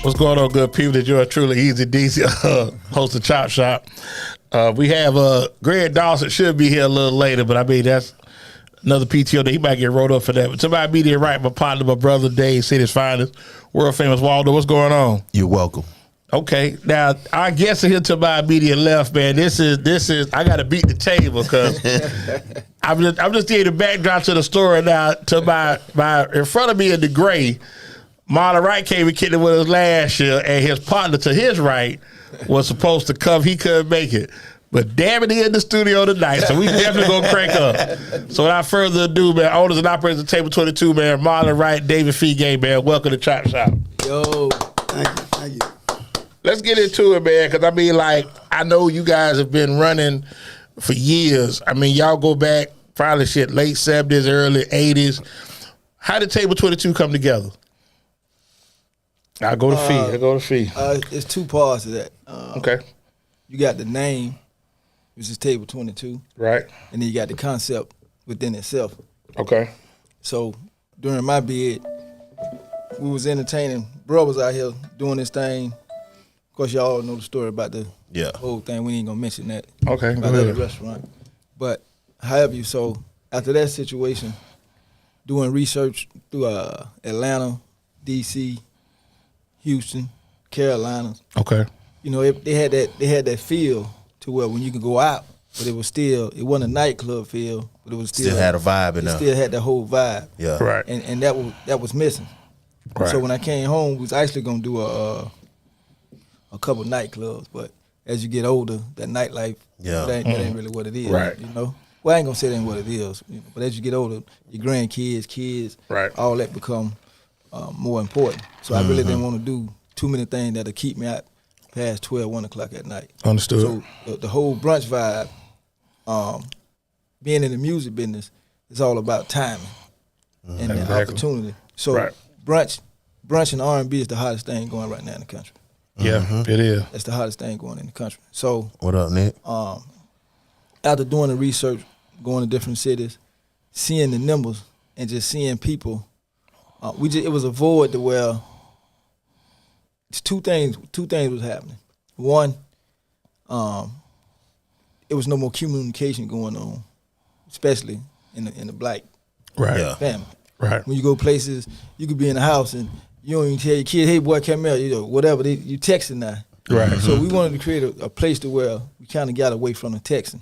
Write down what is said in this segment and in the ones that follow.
What's going on, good people? That you're truly EZDZ, host of Chop Shop. We have Greg Dawson should be here a little later, but I mean that's another PTO that he might get rolled up for that. But somebody be there, right? My partner, my brother, Dade, city's finest, world famous Waldo. What's going on? You're welcome. Okay, now our guest here to my immediate left, man. This is. I got to beat the table because I'm just getting the backdrop to the story now. To my in front of me in the gray, Marlon Wright came and kicked it with us last year, and his partner to his right was supposed to come. He couldn't make it, but damn it, he in the studio tonight, so we definitely gonna crank up. So without further ado, man, owners and operators of Table 22, man, Marlon Wright, David Fegay, man, welcome to Chop Shop. Yo, thank you. Let's get into it, man, because I mean, like, I know you guys have been running for years. I mean, y'all go back probably late 70s, early 80s. How did Table 22 come together? I'll go to Fee. It's two parts of that. Okay. You got the name, which is Table 22. Right. And then you got the concept within itself. Okay. So during my bid, we was entertaining brothers out here doing this thing. Of course, y'all know the story about the whole thing. We ain't gonna mention that. Okay. About the restaurant. But however, so after that situation, doing research through Atlanta, DC, Houston, Carolinas. Okay. You know, they had that feel to where when you could go out, but it wasn't a nightclub feel, but it was still had a vibe in there. Still had the whole vibe. Yeah. Right. And that was missing. Right. So when I came home, we was actually gonna do a couple nightclubs, but as you get older, that nightlife, that ain't really what it is. Right. You know? Well, I ain't gonna say that ain't what it is, you know, but as you get older, your grandkids, kids, right, all that become more important. So I really didn't want to do too many things that'll keep me out past 12, 1 o'clock at night. Understood. So the whole brunch vibe, being in the music business, is all about timing and the opportunity. So brunch and R&B is the hottest thing going right now in the country. Yeah, it is. That's the hottest thing going in the country. So what up, Nick? After doing the research, going to different cities, seeing the numbers and just seeing people, it was a void to where two things was happening. One, it was no more communication going on, especially in the black family. Right. When you go places, you could be in the house and you don't even tell your kid, hey boy, come here, you know, whatever. You texting now. Right. So we wanted to create a place to where we kind of got away from the texting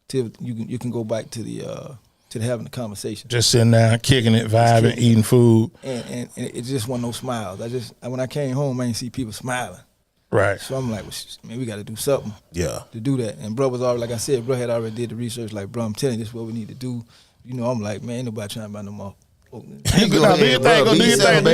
till you can go back to the having the conversation. Just sitting down, kicking it, vibing, eating food. And it just wasn't no smiles. When I came home, I didn't see people smiling. Right. So I'm like, well, man, we got to do something. Yeah. To do that. And bro was already, like I said, bro had already did the research. Like, bro, I'm telling you, this is what we need to do. You know, I'm like, man, ain't nobody trying to buy no more. Do your thing,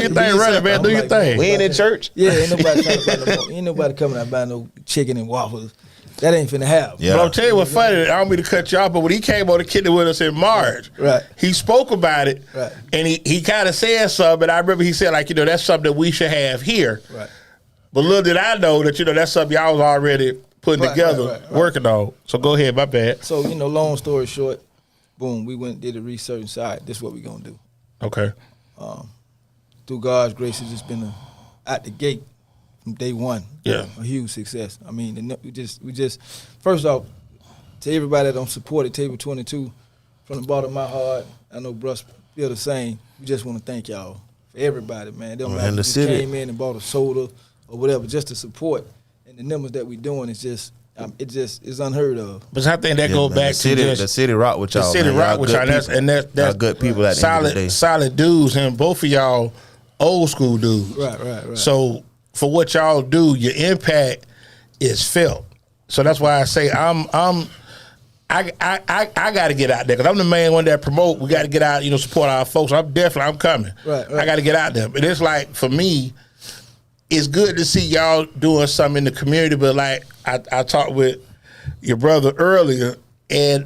running, man. Do your thing. We ain't in church. Yeah, ain't nobody trying to buy no more. Ain't nobody coming out buy no chicken and waffles. That ain't finna happen. Yeah. But I'll tell you what's funny. I don't mean to cut you off, but when he came on the kid with us in March, he spoke about it, and he kind of said something. And I remember he said, like, you know, that's something that we should have here. Right. But little did I know that, you know, that's something y'all was already putting together, working on. So go ahead, my bad. So, you know, long story short, boom, we went and did the research and said, all right, this is what we're going to do. Okay. Through God's grace, it's just been out the gate from day one. Yeah. A huge success. I mean, we just first off, to everybody that don't support it, Table 22, from the bottom of my heart, I know Bruss feel the same. We just want to thank y'all for everybody, man. They don't matter if you came in and bought a soda or whatever, just to support. And the numbers that we doing is just, it's unheard of. But I think that goes back to the city rock with y'all. The city rock with y'all, and that's good people at the end of the day. Solid dudes, and both of y'all old school dudes. Right. So for what y'all do, your impact is felt. So that's why I say I got to get out there because I'm the main one that promote. We got to get out, you know, support our folks. I'm coming. Right. I got to get out there. But it's like for me, it's good to see y'all doing something in the community, but like I talked with your brother earlier, and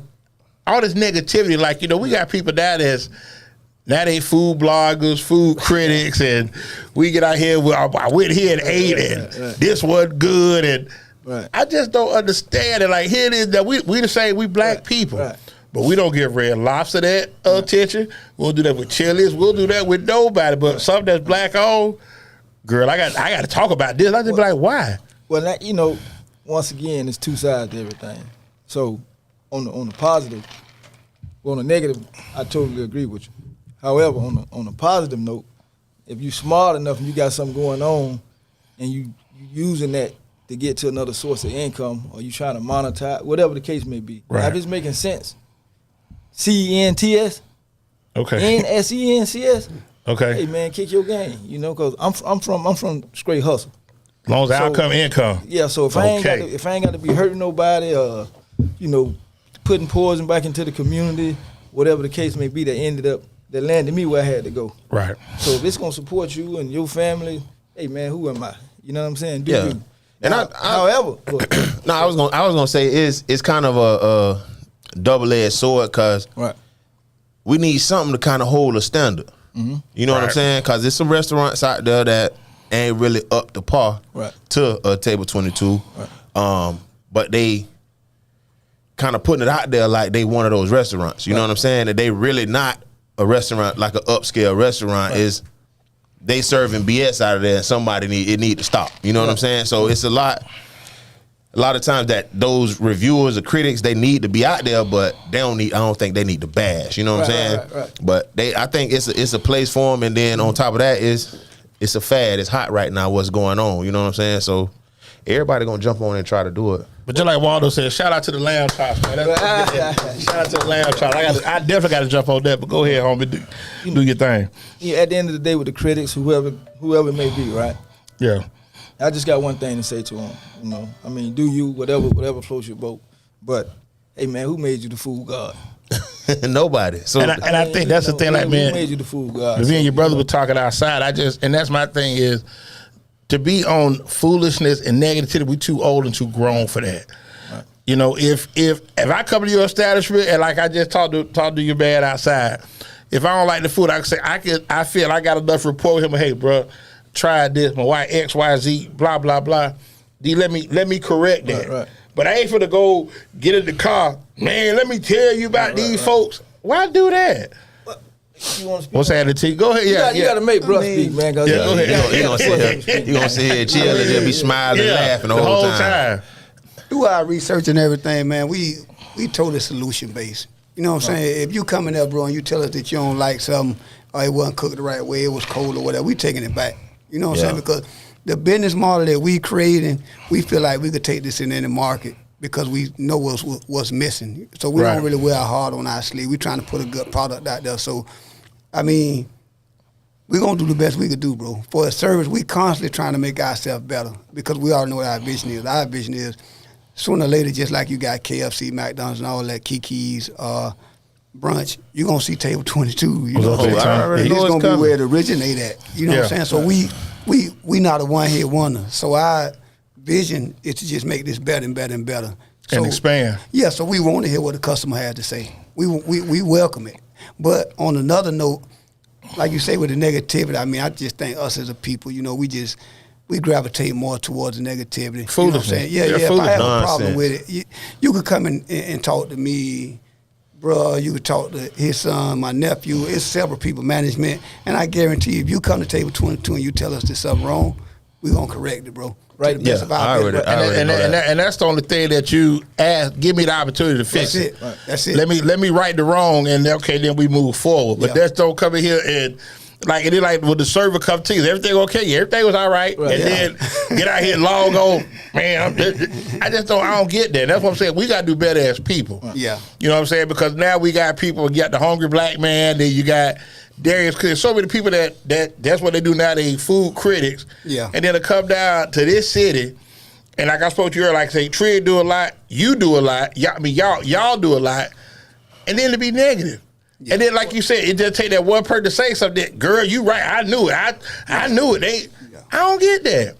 all this negativity, like, you know, we got people now they food bloggers, food critics, and we get out here, I went here and ate, and this wasn't good, and I just don't understand it. Like, here it is that we the same, we black people. But we don't give Red Lobster that attention. We'll do that with Chili's. We'll do that with nobody. But something that's black owned, girl, I got to talk about this. I just be like, why? Well, that, you know, once again, it's two sides to everything. So on the positive, well, on the negative, I totally agree with you. However, on the positive note, if you smart enough and you got something going on, and you using that to get to another source of income, or you trying to monetize, whatever the case may be. Right. Now, if it's making sense, CENTS, Okay. NSENCS. Okay. Hey man, kick your game. You know, cause I'm from straight hustle. As long as the outcome income. Yeah. So if I ain't got to be hurting nobody, you know, putting poison back into the community, whatever the case may be, that landed me where I had to go. Right. So if it's gonna support you and your family, hey man, who am I? You know what I'm saying? Do Yeah. you? And Now, however, no, I was gonna say it's kind of a double-edged sword because right. we need something to kind of hold a standard. Mm-hmm. You know what I'm saying? Because there's some restaurants out there that ain't really up to par to Table 22, but they kind of putting it out there like they one of those restaurants. You know what I'm saying? That they really not a restaurant like an upscale restaurant is. They serving BS out of there, and somebody need to stop. You know what I'm saying? So it's a lot of times that those reviewers or critics, they need to be out there, but they don't need. I don't think they need to bash. You know what I'm saying? Right. But I think it's a place for them, and then on top of that it's a fad. It's hot right now. What's going on? You know what I'm saying? So everybody gonna jump on and try to do it. But just like Waldo said, shout out to the lamb chops, man. Shout out to the lamb chops. I definitely got to jump on that. But go ahead, homie, do your thing. Yeah, at the end of the day, with the critics, whoever it may be, right? Yeah. I just got one thing to say to them. You know, I mean, do you whatever floats your boat. But hey, man, who made you the fool god? Nobody. So and I think that's the thing, like, man. Who made you the fool god? Me and your brother were talking outside. And that's my thing is. To be on foolishness and negativity, we too old and too grown for that. Right. You know, if I come to your establishment and like I just talked to your man outside, if I don't like the food, I can say I feel I got enough rapport with him. Hey, bro, try this. My wife X, Y, Z, blah blah blah. Let me correct that. Right. But I ain't finna go get in the car, man. Let me tell you about these folks. Why do that? You want to speak? What's happening to you? Go ahead. Yeah, you got to make Ruff speak, man. Go ahead. You gonna sit here chill and just be smiling and laughing the whole time. Through our research and everything, man, we totally solution based. You know what I'm saying? If you come in there, bro, and you tell us that you don't like something, or it wasn't cooked the right way, it was cold or whatever, we taking it back. You know what I'm saying? Because the business model that we creating, we feel like we could take this in any market because we know what's missing. So we don't really wear our heart on our sleeve. We trying to put a good product out there. So, I mean, we're going to do the best we could do, bro. For a service, we constantly trying to make ourselves better because we already know what our vision is. Our vision is sooner or later, just like you got KFC, McDonald's, and all that, Kiki's, brunch, you're going to see Table 22. You know what I'm saying? I already know it's going to be where it originated at. You know what I'm saying? So we not a one-hit wonder. So our vision is to just make this better and better and better. So, and expand. Yeah, so we want to hear what the customer has to say. We welcome it. But on another note, like you say with the negativity, I mean, I just think us as a people, you know, we gravitate more towards the negativity. Foolishness. You know what I'm saying? Yeah. If I have a problem with it, you could come in and talk to me, bro. You could talk to his son, my nephew. It's several people, management. And I guarantee you, if you come to Table 22 and you tell us there's something wrong, we're going to correct it, bro. Right. Yeah, and that's the only thing that you ask. Give me the opportunity to fix it. Right. That's it. Let me right the wrong, and okay, then we move forward. But just don't come in here and like it is like when the server come to you, everything okay? Yeah, everything was all right, and then get out here and log on. Man, I don't get that. That's what I'm saying. We got to do better as people. Yeah, you know what I'm saying? Because now we got people. You got the hungry black man. Then you got Darius. There's so many people that's what they do now. They food critics. Yeah. And then to come down to this city, and like I spoke to you earlier, like say Trey do a lot, you do a lot. Y'all do a lot, and then to be negative. Yeah. And then like you said, it just take that one person to say something. Girl, you right. I knew it. I knew it. I don't get that.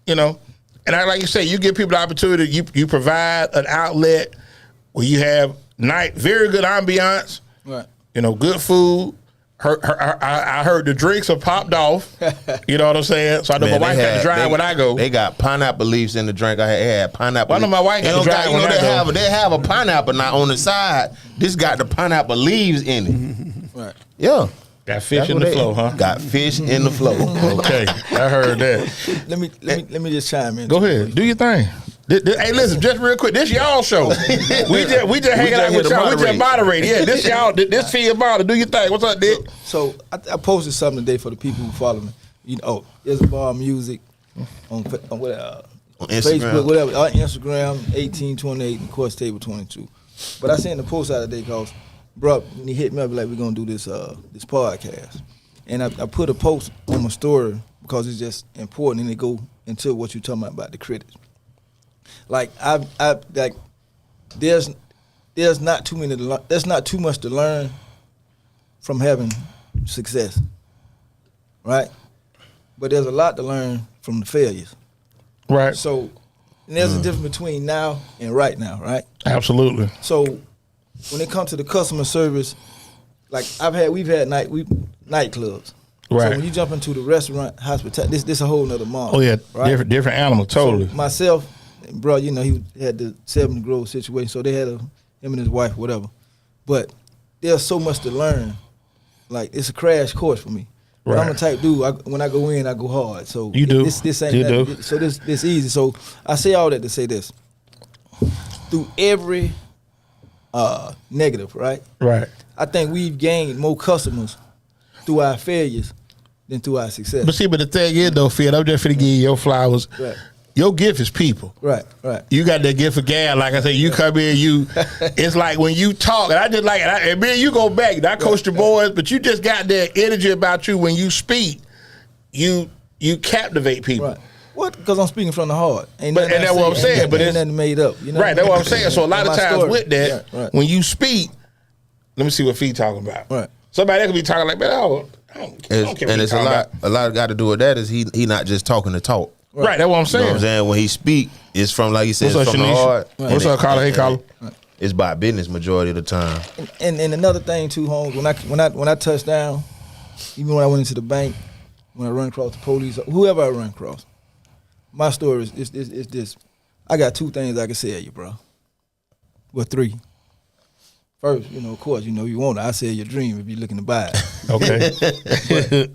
You know. And like you say, you give people the opportunity. You provide an outlet where you have very good ambiance. Right. You know, good food. I heard the drinks are popped off. You know what I'm saying? So I know my wife got to drive when I go. They got pineapple leaves in the drink. I had pineapple. Well, I know my wife got to drive when I go. They have a pineapple now on the side. This got the pineapple leaves in it. Right. Yeah. Got fish in the flow, huh? Got fish in the flow. Okay, I heard that. Let me just chime in. Go ahead, do your thing. Hey, listen, just real quick. This y'all show. We just hanging out with y'all. We just moderate. Yeah, this y'all. This field model. Do your thing. What's up, Dick? So I posted something today for the people who follow me. You know, Isabel Music on Instagram. Facebook, whatever. On Instagram, 1828, and of course Table 22. But I sent the post out today because, bro, when he hit me up like we're gonna do this this podcast, and I put a post on my story because it's just important, and it go into what you're talking about the critics. Like there's not too many. There's not too much to learn from having success, right? But there's a lot to learn from the failures. Right. So there's a difference between now and right now, right? Absolutely. So when it comes to the customer service, like we've had nightclubs. Right. So when you jump into the restaurant, hospitality, this a whole nother model. Oh yeah, right? different animal, totally. So myself, bro, you know, he had the 7 Grove situation, so they had him and his wife, whatever. But there's so much to learn. Like, it's a crash course for me. But I'm the type dude, when I go in, I go hard. So you do. This ain't you that, do. So this easy. So I say all that to say this. Through every negative, right? Right. I think we've gained more customers through our failures than through our success. But the thing is, though, Phil, I'm just finna give you your flowers. Right. Your gift is people. Right. You got that gift of gab. Like I said, you come in, it's like when you talk, and I just like it. And man, you go back, and I coached the boys, but you just got that energy about you when you speak. You captivate people. Right. What? Because I'm speaking from the heart. And that's what I'm saying. But it's it's nothing made up. You know right, that's what I'm saying. So a lot of times story. with that, when you speak, let me see what Fee talking about. Right. Somebody else could be talking like, man, I don't care. And it's a lot got to do with that is he not just talking to talk. Right, that's what I'm saying. You know what I'm saying? When he speak, it's from, like you said, What's it's up, from the Shanice? heart. Right. What's up, Carla? Hey, Carla. It's by business majority of the time. And another thing too, Holmes, when I touched down, even when I went into the bank, when I run across the police, whoever I run across, my story is this. I got 2 things I can say to you, bro. Well, 3. First, you know, of course, you know, you want it. I sell your dream if you're looking to buy it. Okay.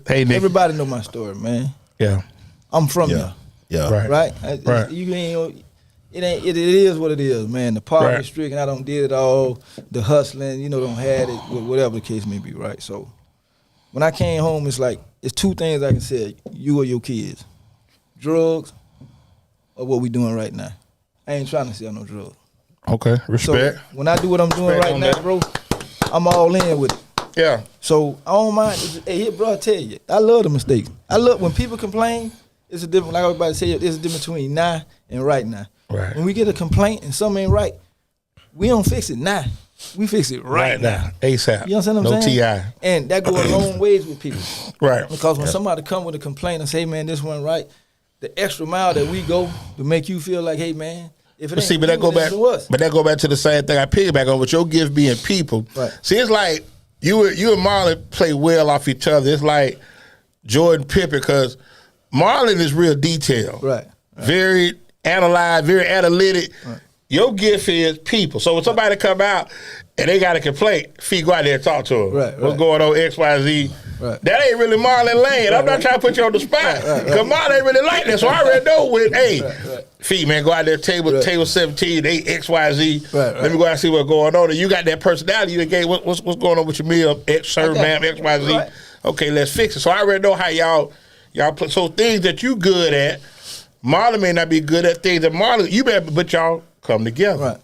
Hey, Nick. Everybody know my story, man. Yeah. I'm from there. Yeah. Right? Right. You ain't, it is what it is, man. The poverty stricken, I don't did it all. The hustling, you know, don't had it, whatever the case may be, right? So when I came home, it's 2 things I can say, you or your kids. Drugs or what we doing right now. I ain't trying to sell no drugs. Okay, respect. So when I do what I'm doing Respect right on now, that. bro, I'm all in with it. Yeah. So I don't mind. Hey, bro, I tell you, I love the mistakes. I love when people complain. It's a different, like everybody say, it's a difference between now and right now. Right. When we get a complaint and something ain't right, we don't fix it now. We fix it right now. ASAP. You understand what I'm no saying? No TI. And that goes a long ways with people. Right. Because when somebody come with a complaint and say, man, this one right, the extra mile that we go to make you feel like, hey, man, if it ain't but that go back. to us. But that go back to the same thing I piggyback on with your gift being people. Right. See, it's like you and Marlon play well off each other. It's like Jordan Pippen because Marlon is real detailed. Right. Very analyzed, very analytic. Right. Your gift is people. So when somebody come out and they got a complaint, Fee, go out there and talk to them. Right. What's going on, X, Y, Z. Right. That ain't really Marlon Lane. I'm not trying to put you on the spot. Because Marlon ain't really like that. So I already know with, hey, Fee, man, go out there, table 17, they X, Y, Z. Let me go out and see what's going on. And you got that personality. You gave what's going on with your meal? X, sir, ma'am, X, Y, Z. Right. Okay, let's fix it. So I already know how y'all play. So things that you good at, Marlon may not be good at things that Marlon, you better, but y'all come together. Right.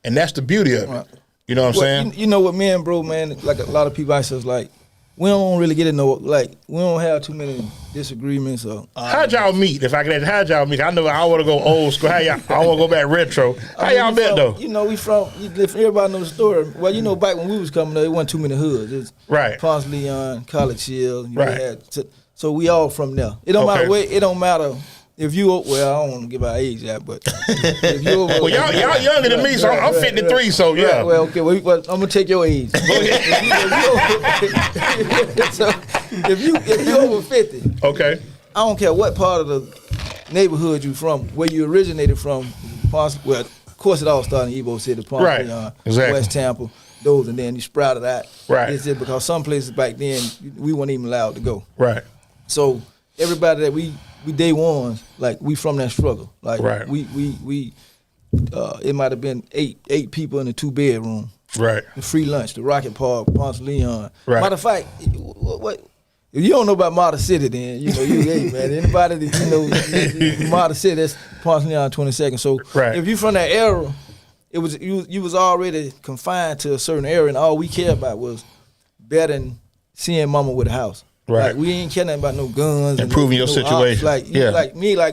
And that's the beauty of it. You know what I'm saying? You know what, man, bro, man, like a lot of people I says, like, we don't really get into, like, we don't have too many disagreements. Or how'd y'all meet? If I could ask, how'd y'all meet? I know I want to go old school. How y'all? I want to go back retro. How y'all met though? You know, everybody knows the story. Well, you know, back when we was coming up, it wasn't too many hoods. It was Ponce Leon, College Hill. So we all from there. It don't matter where. It don't matter. If you, well, I don't want to give our age yet, but if you over, well, y'all younger than me, so I'm 53, so yeah. Well, okay, well, I'm gonna take your age. So if you over 50, okay, I don't care what part of the neighborhood you from, where you originated from. Well, of course, it all started in Evo City, Ponce, exactly. West Tampa. those, and then you sprouted out. Right. It's just because some places back then we weren't even allowed to go. Right. So everybody that we day ones, like we from that struggle. Like right. we it might have been eight people in a 2-bedroom. Right. The free lunch, the Rocket Park, Ponce Leon. Right. Matter of fact, what if you don't know about Model City, then you ain't, man. Anybody that Model City, that's Ponce Leon 22nd. So right. if you from that era, it was you was already confined to a certain area, and all we cared about was betting, seeing mama with a house. Right. Like, we ain't care nothing about no guns. Improving your situation. Ops. Like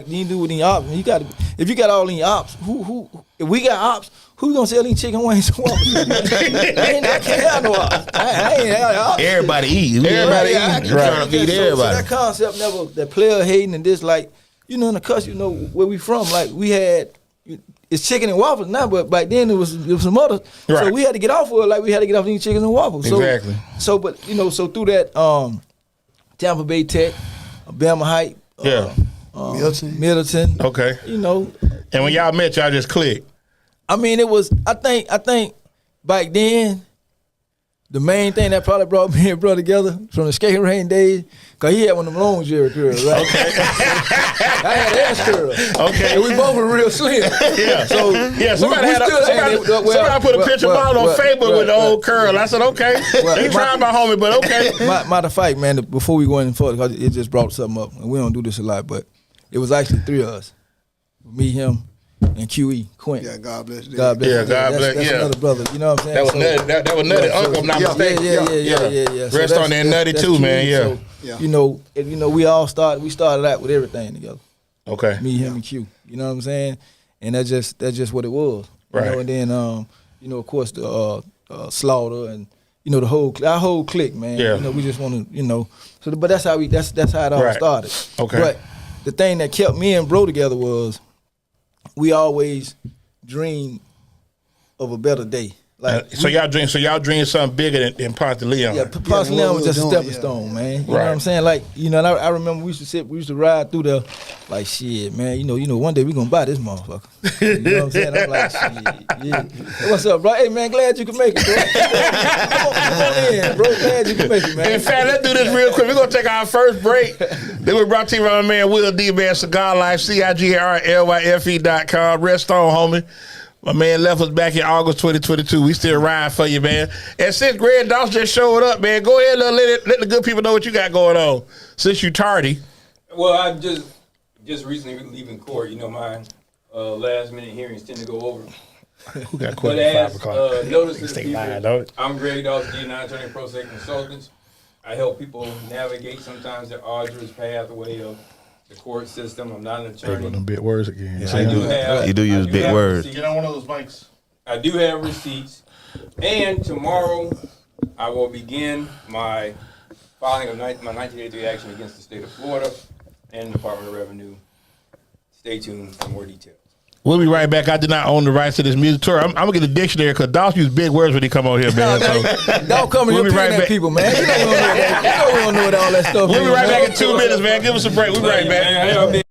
you do with these ops. You got if you got all these ops, who if we got ops, who gonna sell these chicken wings and waffles? I can't have no ops. I ain't have ops. Everybody eat. Everybody eat. Right. Trying to feed everybody. So that concept never, that player hating and this, like, in the cuss, where we from, like, we had, it's chicken and waffles now, but back then it was some other. Right. So we had to get off of it, like we had to get off these chickens and waffles. Exactly. So through that, Tampa Bay Tech, Bama Height, Middleton. Okay. And when y'all met, y'all just clicked. I mean, it was. I think back then, the main thing that probably brought me and bro together from the skating rain days, cause he had one of them long Jerry curls, right? Okay. I had an ass curl. Okay. And we both were real slim. Yeah. So somebody put a picture of Marlon on Facebook with the old curl. I said, okay. He trying my homie, but okay. Matter of fact, man, before we go any further, cause it just brought something up, and we don't do this a lot, but it was actually 3 of us, me, him, and QE, Quint. Yeah, God bless. God bless. Yeah, God bless. That's another brother. You know what I'm saying? That was nutty. Uncle, I'm not mistaken. Yeah. Rest on that nutty too, man. Yeah. So, we all started out with everything together. Okay. Me, him, and Q. You know what I'm saying? And that's just what it was. Right. And then of course the Slaughter and our whole clique, man. Yeah. We just want to, So, but that's how it all started. Okay. But the thing that kept me and bro together was, we always dream of a better day. Like so y'all dream something bigger than Ponce Leon. Yeah, Ponce Leon was just a stepping stone, man. You know what I'm saying? Like, and I remember we used to ride through there, like, shit, man. One day we gonna buy this motherfucker. You know what I'm saying? I'm like, shit, yeah. Hey, what's up, bro? Hey, man, glad you can make it, bro. Come on in, bro. Glad you can make it, man. In fact, let's do this real quick. We're gonna take our first break. Then we're brought to you by my man Will D, man. Cigar Life, CIGRLYFE.com. Rest on, homie. My man left us back in August 2022. We still ride for you, man. And since Greg Dawson just showed up, man, go ahead and let the good people know what you got going on. Since you tardy. Well, I just recently leaving court. My last minute hearings tend to go over. Who got court but at 5 as o'clock? notice to the people, I'm Greg Dawson, D9 attorney, pro se consultants. I help people navigate sometimes the arduous pathway of the court system. I'm not an attorney. Them big words again. Yeah, you do use big words. Get on one of those mics. I do have receipts. And tomorrow, I will begin my filing of my 1983 action against the state of Florida and the Department of Revenue. Stay tuned for more details. We'll be right back. I did not own the rights to this music tour. I'm gonna get a dictionary because Dawson use big words when he come on here, man. So don't come we'll here be right back. People, man. You don't know what all that stuff is. We'll be right back in 2 minutes, man. Give us a break. We'll be right back.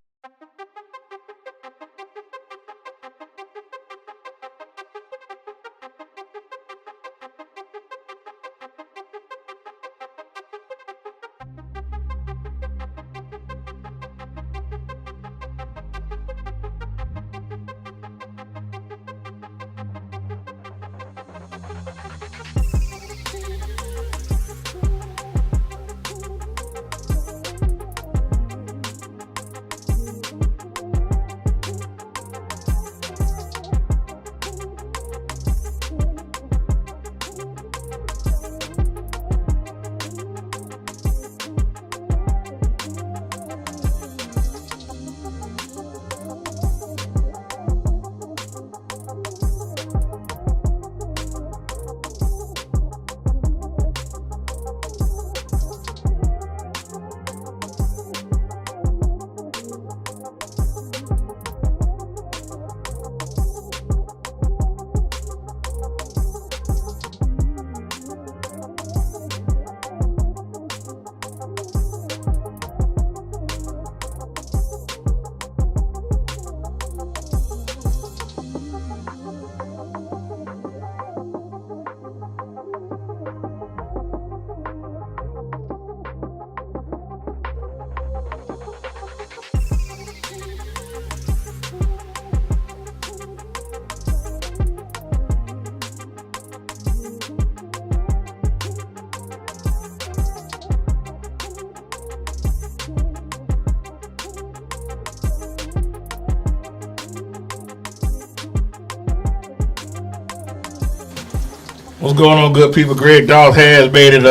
What's going on, good people? Greg Dawes has made it.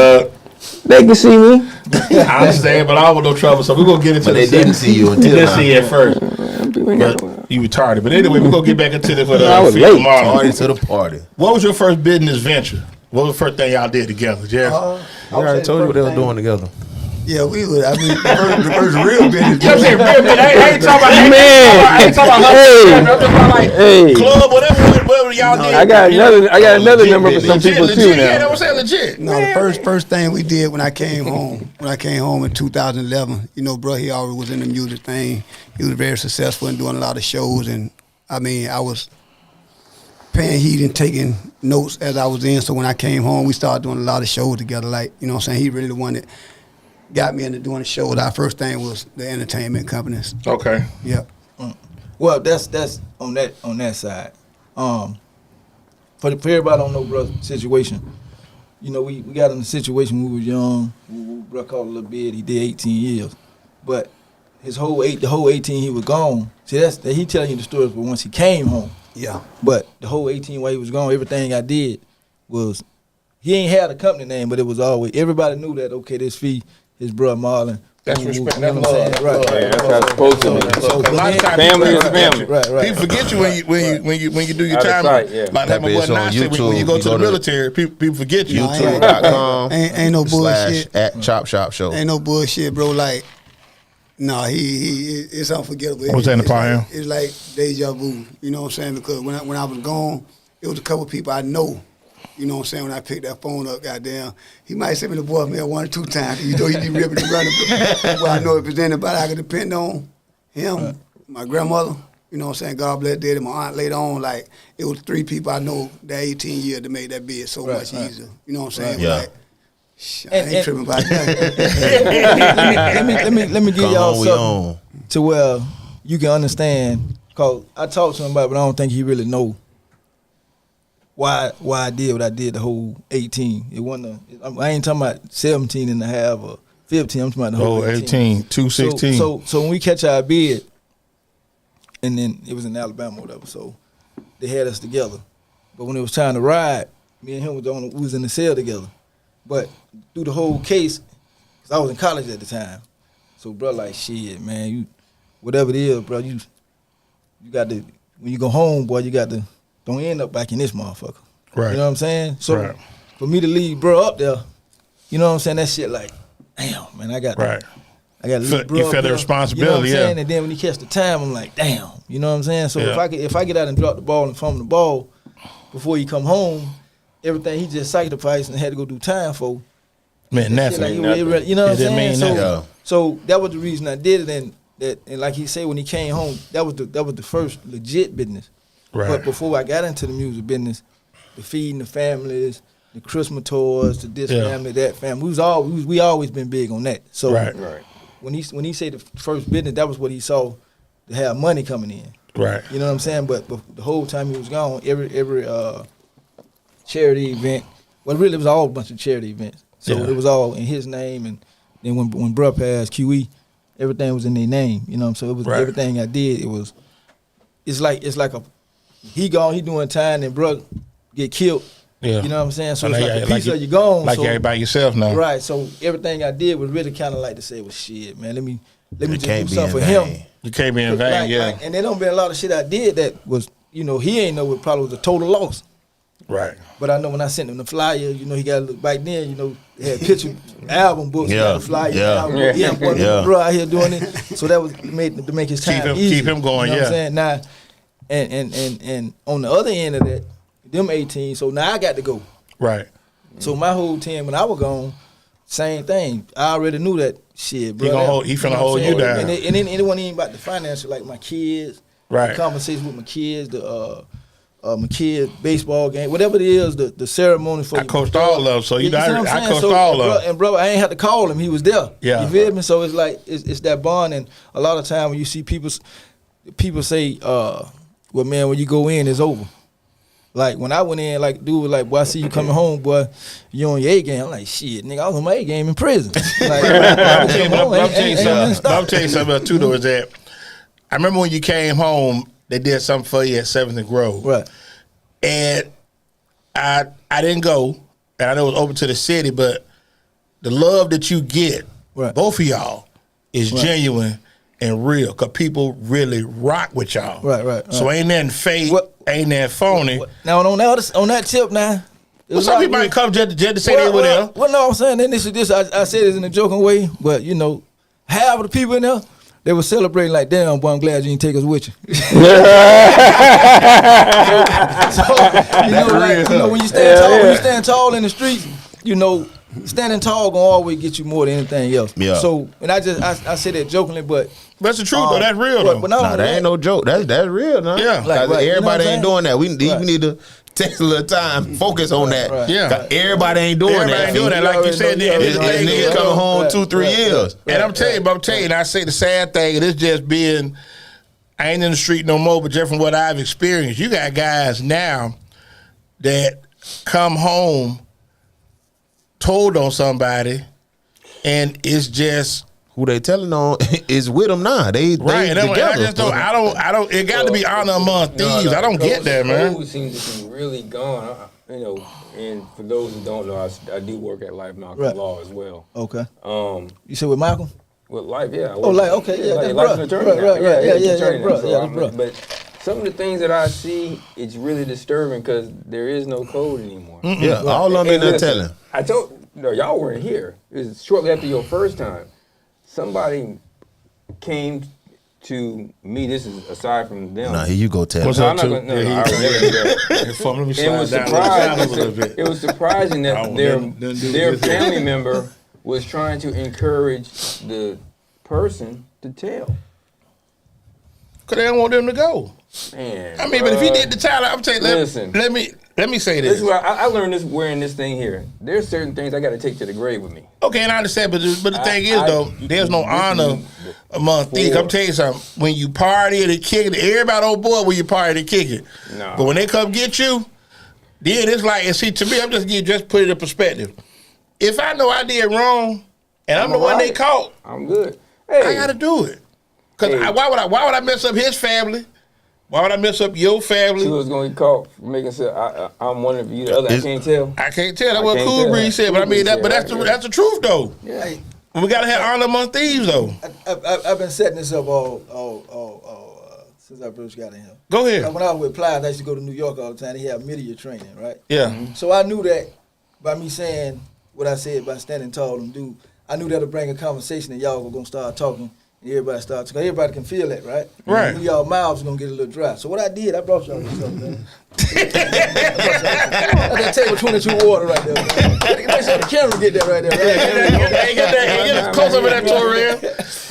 They can see me. I understand, but I don't want no trouble, so we're gonna get into But they didn't see you until They didn't now. see you at first. But you retarded. But anyway, we're gonna get back into this for I was the late. tomorrow. Party to the party. What was your first business venture? What was the first thing y'all did together, Jeff? I already told you what they were doing together. Yeah, we would. I mean, the first real business. I'm saying, I ain't talking about Man. I ain't talking about Hey. I'm talking about like Hey. club, whatever y'all did. I got another number for some Legit, people legit, too yeah, that now. was saying legit. No, the first thing we did when I came home in 2011, you know, bro, he always was in the music thing. He was very successful in doing a lot of shows, and I mean, I was paying heed and taking notes as I was in. So when I came home, we started doing a lot of shows together. Like, you know what I'm saying? He really the one that got me into doing the shows. Our first thing was the entertainment companies. Okay. Yep. Well, that's on that side. For everybody don't know bro's situation, you know, we got in a situation when we was young. Bro caught a little bit. He did 18 years, but the whole 18 he was gone. See, he telling you the stories, but once he came home. Yeah. But the whole 18 while he was gone, everything I did was, he ain't had a company name, but it was always, everybody knew that, okay, this fee, his brother Marlon. That's you respect. know That's what I'm love. saying? Right. Yeah, that's how it's supposed to be. So, A lot of times Family people is forget family. you. Right. People forget you when you do your Out of time. sight, yeah. Like That my bitch boy on Nas said, when you YouTube, go you to go the to military, people forget you. YouTube.com Ain't no bullshit. / Chop Shop Show. Ain't no bullshit, bro. Like, no, he it's unforgettable. What's that in the pile? It's like deja vu. You know what I'm saying? Because when I was gone, it was a couple people I know. You know what I'm saying? When I picked that phone up, goddamn, he might send me the voicemail 1 or 2 times. You know, he be ripping and running. Well, I know if it's anybody I can depend on, him, my grandmother. You know what I'm saying? God bless Dade, my aunt later on. Like, it was 3 people I know that 18 years to make that bid so much easier. You know what I'm saying? Yeah. Like, I ain't tripping about that. let me give Come y'all on, we something on. to where you can understand. Cause I talked to him about it, but I don't think he really know why I did what I did the whole 18. It wasn't I ain't talking about 17 and a half or 15. I'm talking about the whole 18. 216. So when we catch our bid, and then it was in Alabama or whatever, so they had us together. But when it was time to ride, me and him we was in the cell together. But through the whole case, cause I was in college at the time, so bro, like shit, man, you whatever it is, bro, you got to, when you go home, boy, you got to, don't end up back in this motherfucker. Right. You know what I'm saying? So Right. for me to leave bro up there, you know what I'm saying? That shit like, damn, man, I got Right. to leave bro You up feel the there. responsibility, You know what I'm yeah. saying? And then when you catch the time, I'm like, damn, you know what I'm saying? So Yeah. if I get out and drop the ball and fumble the ball before he come home, everything he just sacrificed and had to go do time for, Man, that shit nothing. like, you know what I'm It didn't saying? mean So, nothing. Yeah. so that was the reason I did it, and like he said, when he came home, that was the first legit business. Right. But before I got into the music business, the feeding the families, the Christmas tours, the this Yeah. family, that family, we always been big on that. So Right. when he said the first business, that was what he saw to have money coming in. Right. You know what I'm saying? But the whole time he was gone, every charity event, well, really it was all a bunch of charity events. So Yeah. it was all in his name, and then when bruh passed, QE, everything was in their name. You know what I'm saying? So it was Right. everything I did. It's like he gone, he doing time, and bruh get killed. Yeah. You know what I'm saying? So And it's like- like a like piece you- of you gone. Like so, you're by yourself now. Right. So everything I did was really kind of like to say, well, shit, man, let me It just can't do be something for in him. vain. You can't be in vain, Like- yeah. like- and there don't been a lot of shit I did that was, you know, he ain't know it probably was a total loss. Right. But I know when I sent him the flyer, you know, he got to look back then, you know, they had picture album books, Yeah, got a flyer, yeah, album book. Yeah, boy, yeah. bro out here doing it. So that was made to make his time Keep easier. him going, You know what yeah. I'm saying? Now, and on the other end of that, them 18, so now I got to go. Right. So my whole team, when I was gone, same thing. I already knew that shit, bro. gonna hold- he finna hold you down. And then it wasn't even about the financial, like my kids, Right. the conversation with my kids, my kids' baseball game, whatever it is, the ceremony for I your coached dog. all of them, so you know, see what I'm I saying? coached all of bro, them. And bro, I ain't had to call him; he was there. Yeah. You feel me? So it's like it's that bond, and a lot of time when you see people say, "Well, man, when you go in, it's over." Like when I went in, like dude was like, "Boy, I see you coming home, boy. You on your A game." I'm like, "Shit, nigga, I was on my A game in prison." Like, I'm telling you come on, I'm ain't- telling you ain't nothing something. I'm stopped. telling you something else too, though, is that I remember when you came home, they did something for you at 7th and Grove. Right. And I didn't go, and I know it was open to the city, but the love that you get, both of y'all, is genuine and real, because people really rock with y'all. Right. So ain't nothing fake, ain't nothing phony. Now on that tip now. Well, some people might come just to say they were there. Well, no, I'm saying, and I said this in a joking way, but you know, half of the people in there, they were celebrating like, damn, boy, I'm glad you didn't take us with you. So, when you stand tall in the streets, you know, standing tall gonna always get you more than anything else. Yeah. So, and I say that jokingly, but that's the truth though. That's real though. But that ain't no joke. That's real, nah. Yeah. Like, everybody ain't doing that. We need to take a little time, focus on that. Right. Yeah. Everybody ain't doing that. Like you said, this nigga coming home 2-3 years. And I'm telling you, and I say the sad thing, and it's just being, I ain't in the street no more, but just from what I've experienced, you got guys now that come home told on somebody, and it's just who they telling on is with them now. They right. together. I just don't. I don't. It got to be honor among thieves. I don't get that, man. Code seems to be really gone. You know, and for those who don't know, I do work at Life Malcolm Law as well. Okay. You said with Malcolm? With Life, yeah. Okay, yeah. Life's an attorney. Yeah, bro. But some of the things that I see, it's really disturbing because there is no code anymore. Yeah, all of them in there telling. I told y'all weren't here. It was shortly after your first time. Somebody came to me. This is aside from them. Nah, here you go, tell. What's up, too? It was surprising that their family member was trying to encourage the person to tell. Because they don't want them to go. Man, I mean, but if he did the child, I'm telling you, let me say this. This is where I learned this wearing this thing here. There's certain things I got to take to the grave with me. Okay, and I understand, but the thing is, though, there's no honor among thieves. I'm telling you something. When you party and kick it, everybody on board when you party and kick it. No. But when they come get you, then it's like, and see, to me, I'm just put it in perspective. If I know I did wrong, and I'm the one they caught, I'm good. Hey. I got to do it. Because why would I mess up his family? Why would I mess up your family? She was going to get caught for making sure I'm one of you. The other, I can't tell. I can't tell. That's what Cool Breeze said. But I mean, that's the truth, though. Yeah. We got to have honor among thieves, though. I've been setting this up all since I first got in here. Go ahead. When I was with Plies, I used to go to New York all the time. They had media training, right? Yeah. Mm-hmm. So I knew that by me saying what I said by standing tall and do, I knew that'll bring a conversation and y'all were going to start talking. Everybody starts, because everybody can feel that, right? Right. And y'all mouths are going to get a little dry. So what I did, I brought y'all this stuff, man. That table 22 water right there. Make sure the camera get that right there. Right? Get close up in that Torreal.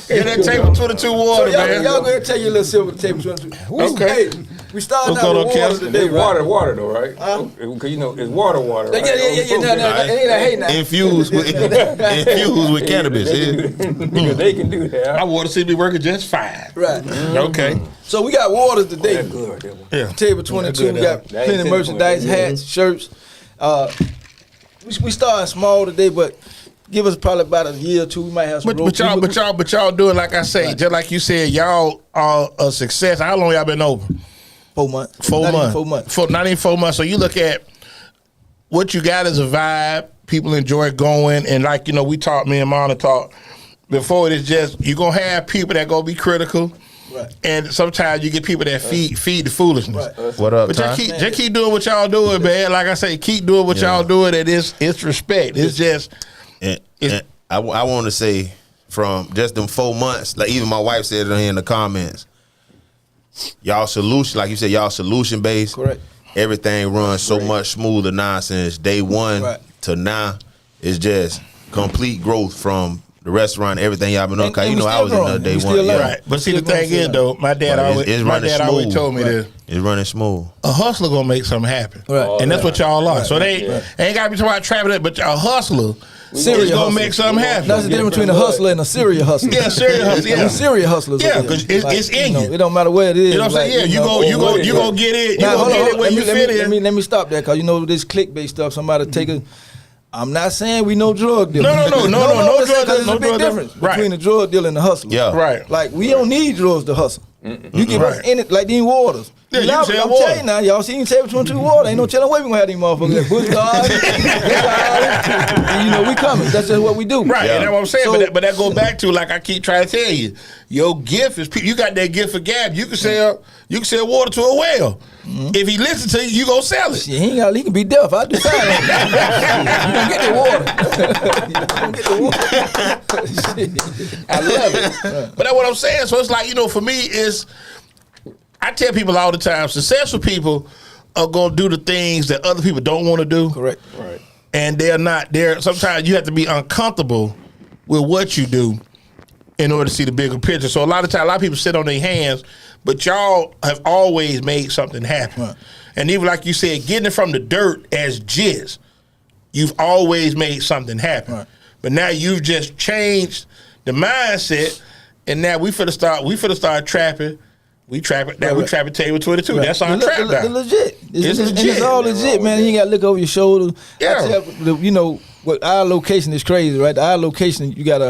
Get that table 22 water, so man. Y'all go ahead and tell you a little silver table 22. Okay. We started out with water today, right? Water though, right? Because you know it's water, right? Yeah. Infused with cannabis. Because they can do that. My water seems to be working just fine. Right. Okay. So we got waters today. That's good. Yeah. Table 22. We got plenty of merchandise, hats, shirts. We started small today, but give us probably about a year or two. We might have some. But y'all doing like I say, just like you said, y'all are a success. How long y'all been open? 4 months. 4 months. 4 months. Not even 4 months. So you look at what you got as a vibe. People enjoy going, and like we talked, me and Mona talked before. It's just you're gonna have people that gonna be critical, right? And sometimes you get people that feed the foolishness. Right. What up, but just keep doing what y'all doing, man. Like I say, keep doing what y'all doing. And it's respect. It's just. I want to say from just them 4 months, like even my wife said it in the comments. Y'all solution, like you said, y'all solution based. Correct. Everything runs so much smoother now since day one to now. It's just complete growth from the restaurant, everything y'all been on. Cause I was in there day one. Right. But see, the thing is though, my dad always told me this. It's running smooth. A hustler gonna make something happen. Right. And that's what y'all are. So they ain't gotta be talking about trapping it, but a hustler is gonna make something happen. That's the difference between a hustler and a serial hustler. Yeah, serial hustler. Yeah, serial hustlers. Yeah, because it's in you. It don't matter where it is. You know what I'm saying? Yeah, you go get it. You go get it where you fit in. Let me stop that, because this clickbait stuff. Somebody take a. I'm not saying we no drug dealer. No drug dealer. There's a big difference between the drug dealer and the hustler. Yeah, right. Like we don't need drugs to hustle. You give us any like these waters. Yeah, you I'm said telling water. you now, y'all seen Table 22 water. Ain't no telling where we gonna have these motherfuckers. Bush guards, and we coming. That's just what we do. Right, Yeah. and that's what I'm saying. So- but that goes back to, like I keep trying to tell you, your gift is you got that gift for gab. You can sell water to a well. If he listens to you, you gonna sell it. Shit, he can be deaf. I decide. You gonna get the water. You gonna get the water. I love it. But that's what I'm saying. So it's like, for me, I tell people all the time, successful people are gonna do the things that other people don't want to do. Correct. Right. And sometimes you have to be uncomfortable with what you do in order to see the bigger picture. So a lot of people sit on their hands, but y'all have always made something happen. Right. And even like you said, getting it from the dirt as jizz, you've always made something happen. Right. But now you've just changed the mindset, and now we finna start trapping. We trapping Table 22. Right. That's our The trap now. legit. It's And legit. it's all legit, man. You ain't got to look over your shoulder. Yeah. I tell, what our location is crazy, right? Our location, you got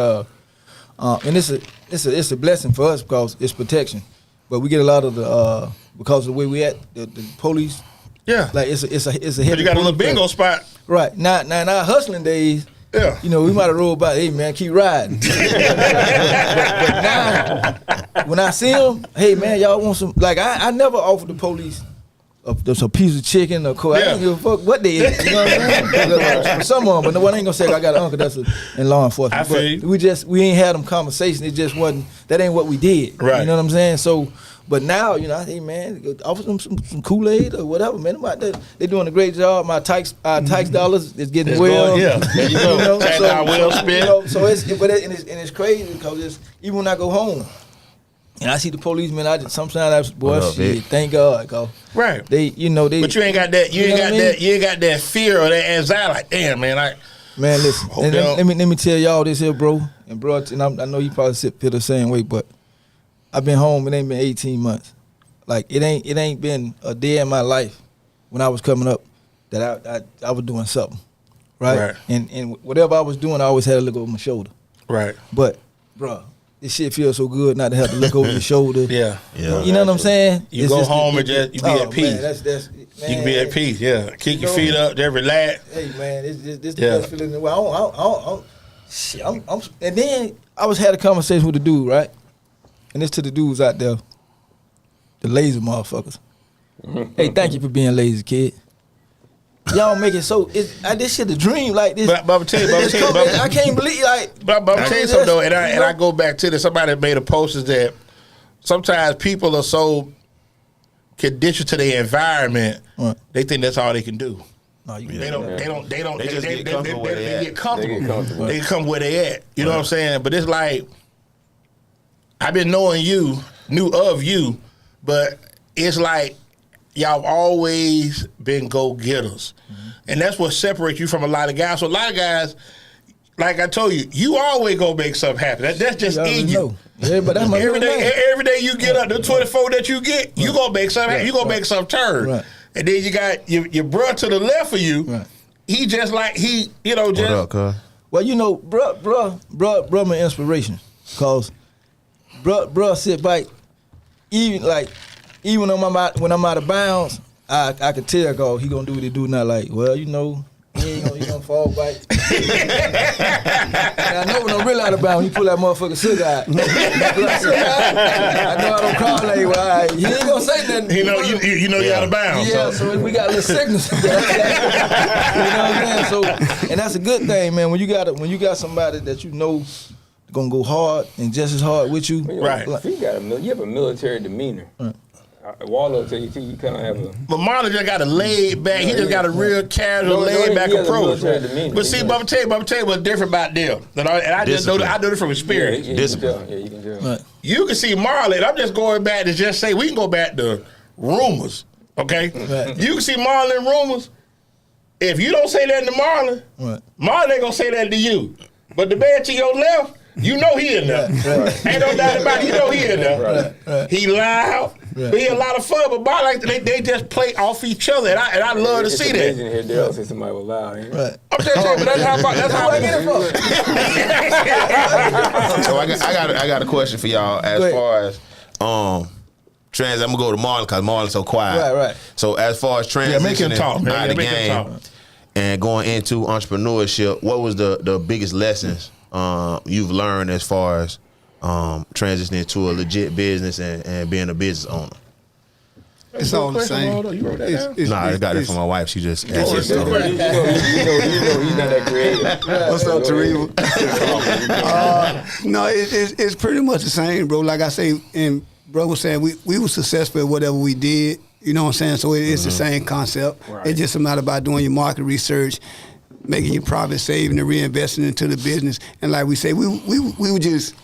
and it's a blessing for us because it's protection. But we get a lot of the because of the way we at the police. Yeah. Like it's a But heavy. you got a little police bingo spot. Right. Now in our hustling days, Yeah. we might have rolled by, hey man, keep riding. but now, when I see them, hey man, y'all want some? Like I never offered the police a piece of chicken or coke. I don't give a fuck what they eat. You know what I'm saying? For some of them, but no one ain't gonna say I got an uncle that's in law enforcement. I feel But you. we ain't had them conversations. It just wasn't. That ain't what we did. Right. You know what I'm saying? So. But now, hey man, offer them some Kool-Aid or whatever, man. They're doing a great job. My tax dollars is getting It's well. going, yeah. There you go. Tax dollar well spent. So it's crazy because even when I go home and I see the policemen, sometimes What up, shit, Vic? thank God, cause Right. they. But you ain't got that. You ain't got that. You ain't got that fear or that anxiety. Like, damn, man. Man, listen. Hope And they let me tell y'all this here, bro. And I know you probably feel the same way, but I've been home. It ain't been 18 months. Like it ain't been a day in my life when I was coming up that I was doing something, right? And whatever I was doing, I always had to look over my shoulder. Right. But, bro, this shit feels so good not to have to look over your shoulder. Yeah. Yeah. You know what I'm saying? You go home and you be at peace. Man, that's You can be at peace. Yeah. Kick your feet up. Just relax. Hey man, this the Yeah. best feeling in the world. And then I had a conversation with the dude, right? And this to the dudes out there, the lazy motherfuckers. Hey, thank you for being lazy, kid. Y'all make it so. This shit a dream like this. But I'm tell you, I can't believe But I'm telling you something though, and I go back to this. Somebody made a post is that sometimes people are so conditioned to their environment, Right. they think that's all they can do. No, you They don't. They just get comfortable where they at. get comfortable. They get comfortable. They come where they at. You know what I'm saying? But it's like I've been knew of you, but it's like y'all always been go-getters. And that's what separates you from a lot of guys. So a lot of guys, like I told you, you always go make something happen. That's just in you. know. Yeah, but that's my Every middle name. day you get up, the 24 that you get, you gonna make something happen. You gonna make something turn. Right. And then you got your bro to the left of you. Right. He just like just What up, cuz? Well, bruh, my inspiration, cause bruh sit back, even when I'm out of bounds, I could tell, cause he gonna do what he do now. Like, well, he gonna fall back. And I know when I'm really out of bounds, he pull that motherfucking sugar out. I know I don't call like, well, he ain't gonna say nothing. you know you're out of bounds. Yeah, so we got little signals. You know what I'm saying? So, and that's a good thing, man. When you got somebody that you know gonna go hard and just as hard with you. Right. If you have a military demeanor. Right. Wallow tell you too. You kind of have a. But Marlon just got a laid back. He just got a real casual, No, laid back he has a approach. military demeanor. But see, He but I'm tell you what's different about them. And I just know that I know this from experience. You can tell. Yeah, you can tell. Right. You can see Marlon. I'm just going back to just say we can go back to rumors. Okay, Right. you can see Marlon in rumors. If you don't say that to Marlon, Right. Marlon ain't gonna say that to you. But the man to your left, you know he in there. Right. Ain't no doubt about it. You know he in there. Right. He loud. Right. But he a lot of fun. But Marlon, they just play off each other, and I love to It's see amazing that. to hear Daryl say somebody was loud. Ain't it? Right. I'm just saying, but that's how I get it from. So I got a question for y'all as Go ahead. far as I'm gonna go to Marlon because Marlon's so quiet. Right. So as far as transitioning make him talk, man. out of the Make him game talk. and going into entrepreneurship, what was the biggest lessons you've learned as far as transitioning to a legit business and being a business owner? It's all the same. You wrote that down? I got it from my wife. She just asked You us. know, he's not that creative. What's up, Teresa? No, it's pretty much the same, bro. Like I say, and bro was saying, we were successful at whatever we did. You know what I'm saying? So it's the same concept. Right. It's just a matter about doing your market research, making your profit, saving and reinvesting into the business. And like we say, we were just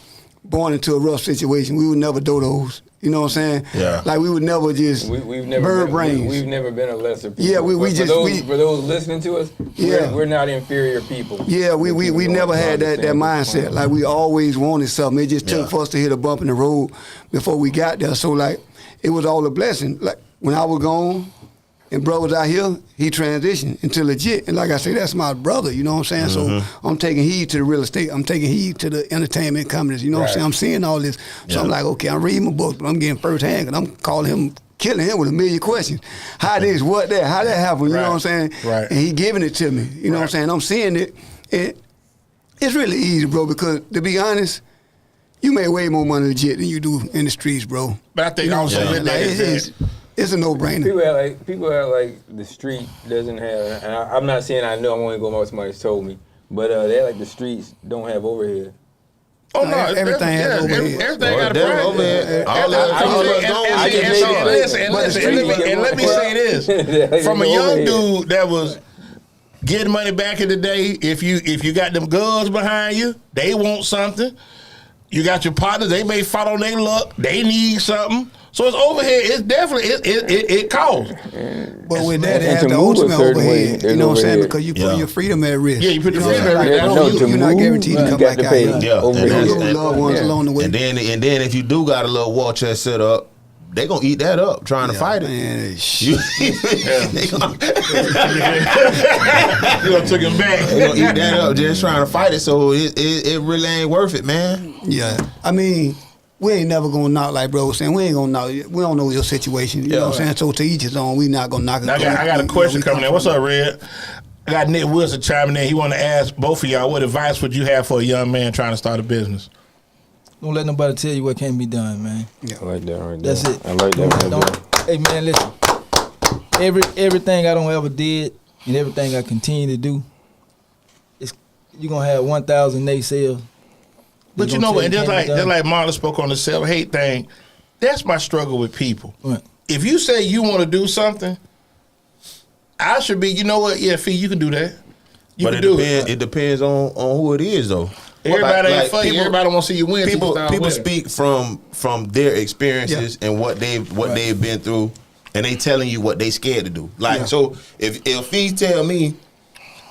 born into a rough situation. We were never dodos. You know what I'm saying? Yeah. Like we would never just We've never bird been, brains. we've never been a lesser people. Yeah, for those listening to us, Yeah. we're not inferior people. Yeah, we never had that mindset. Like we always wanted something. It just took for us to hit a bump in the road before we got there. So like it was all a blessing. Like when I was gone and bro was out here, he transitioned into legit. And like I say, that's my brother, you know what I'm saying? So I'm taking heed to the real estate. I'm taking heed to the entertainment companies, you know what I'm saying? I'm seeing all this. So I'm like, okay, I'm reading my books, but I'm getting firsthand because I'm calling him, killing him with a million questions. How this, what that, how that happened, you know what I'm saying? Right. And he giving it to me, you know what I'm saying? I'm seeing it. And it's really easy, bro, because to be honest, you make way more money legit than you do in the streets, bro. But I think you know also what I'm saying? that It's a no-brainer. People act like the street doesn't have. And I'm not saying I know. I'm only going by what somebody's told me. But they like the streets don't have overhead. Oh no! Everything has overhead. Everything got a price. Overhead. All And let me say this: from a young dude that was getting money back in the day, if you got them guns behind you, they want something. You got your partners; they may follow their luck. They need something. So it's overhead. It's definitely it costs. But with that, it And has to the move a ultimate certain way, overhead. there's You know what I'm saying? overhead. Because you put your freedom at risk. Yeah, you put the know what I'm freedom saying? at risk. Like, No, you're not guaranteed to you come got back to out pay. here. Yeah. Overhead. You And your loved ones along the way. And then if you do got a little war chest set up, they gonna eat that up trying to fight it. Man, You gonna take him back. They gonna eat that up just trying to fight it. So it really ain't worth it, man. yeah. I mean, we ain't never gonna knock, like bro was saying, we ain't gonna knock. We don't know your situation. You know what I'm saying? So to each his own, we not gonna knock it. I got a question coming in. What's up, Red? I got Nick Wilson chiming in. He want to ask both of y'all, what advice would you have for a young man trying to start a business? Don't let nobody tell you what can't be done, man. I like that right there. That's it. I like that right there. Don't, hey man, listen. Everything I don't ever did and everything I continue to do, you're gonna have 1,000 naysayers. But you know what? And just like Marlon spoke on the self-hate thing, that's my struggle with people. Right. If you say you want to do something, I should be, you know what? Yeah, Fee, you can do that. You But can do it depends on who it is though. Everybody Like, ain't for you. people- Everybody want to see you win. People Start winning. speak from their experiences and what they've been through, and they telling you what they scared to do. Like so, if Fee tell me,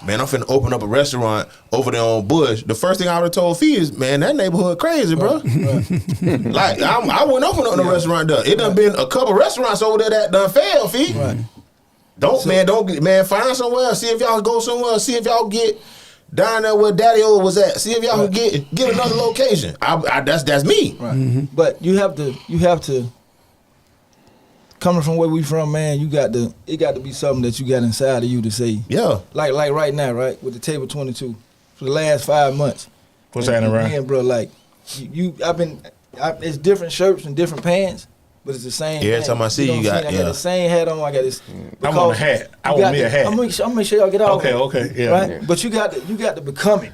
man, I'm finna open up a restaurant over there on Bush, the first thing I would have told Fee is, man, that neighborhood crazy, bro. Like I wouldn't open up no restaurant there. It done been a couple restaurants over there that done failed, Fee. Right. Don't find somewhere else. See if y'all go somewhere else. See if y'all get down there where Daddy O was at. See if y'all can get another location. That's me. Right. But you have to coming from where we from, man, it got to be something that you got inside of you to say. Yeah. Like right now, right, with the Table 22, for the last 5 months. What's happening, right? Man, bro, like it's different shirts and different pants, but it's the same. Every thing. time I see you know what got- I'm saying? I got the same hat on. I got this. I want a hat. I want me a hat. I'm gonna make sure y'all get off. Okay, yeah. Right, but you got to become it.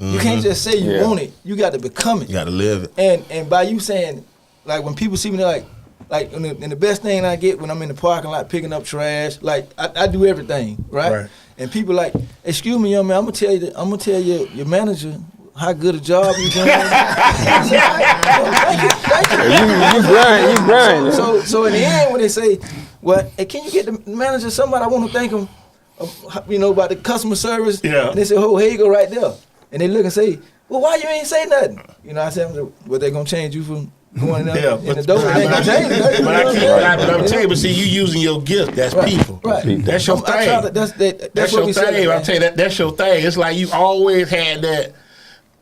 You can't just say you want it. You got to become it. You got to live it. And by you saying, like when people see me, they're like, and the best thing I get when I'm in the parking lot picking up trash, like I do everything, right? And people like, excuse me, young man, I'm gonna tell you your manager how good a job you doing. I say, thank you. You grind. So in the end, when they say, well, hey, can you get the manager somebody? I want to thank him, about the customer service. Yeah. And they say, oh, here you go right there. And they look and say, well, why you ain't say nothing? I said, well, they gonna change you from going in the door. They ain't gonna change it. But I'm telling you, but see, you using your gift. That's people. Right. That's your thing. That's your thing. I'm telling you, that's your thing. It's like you always had that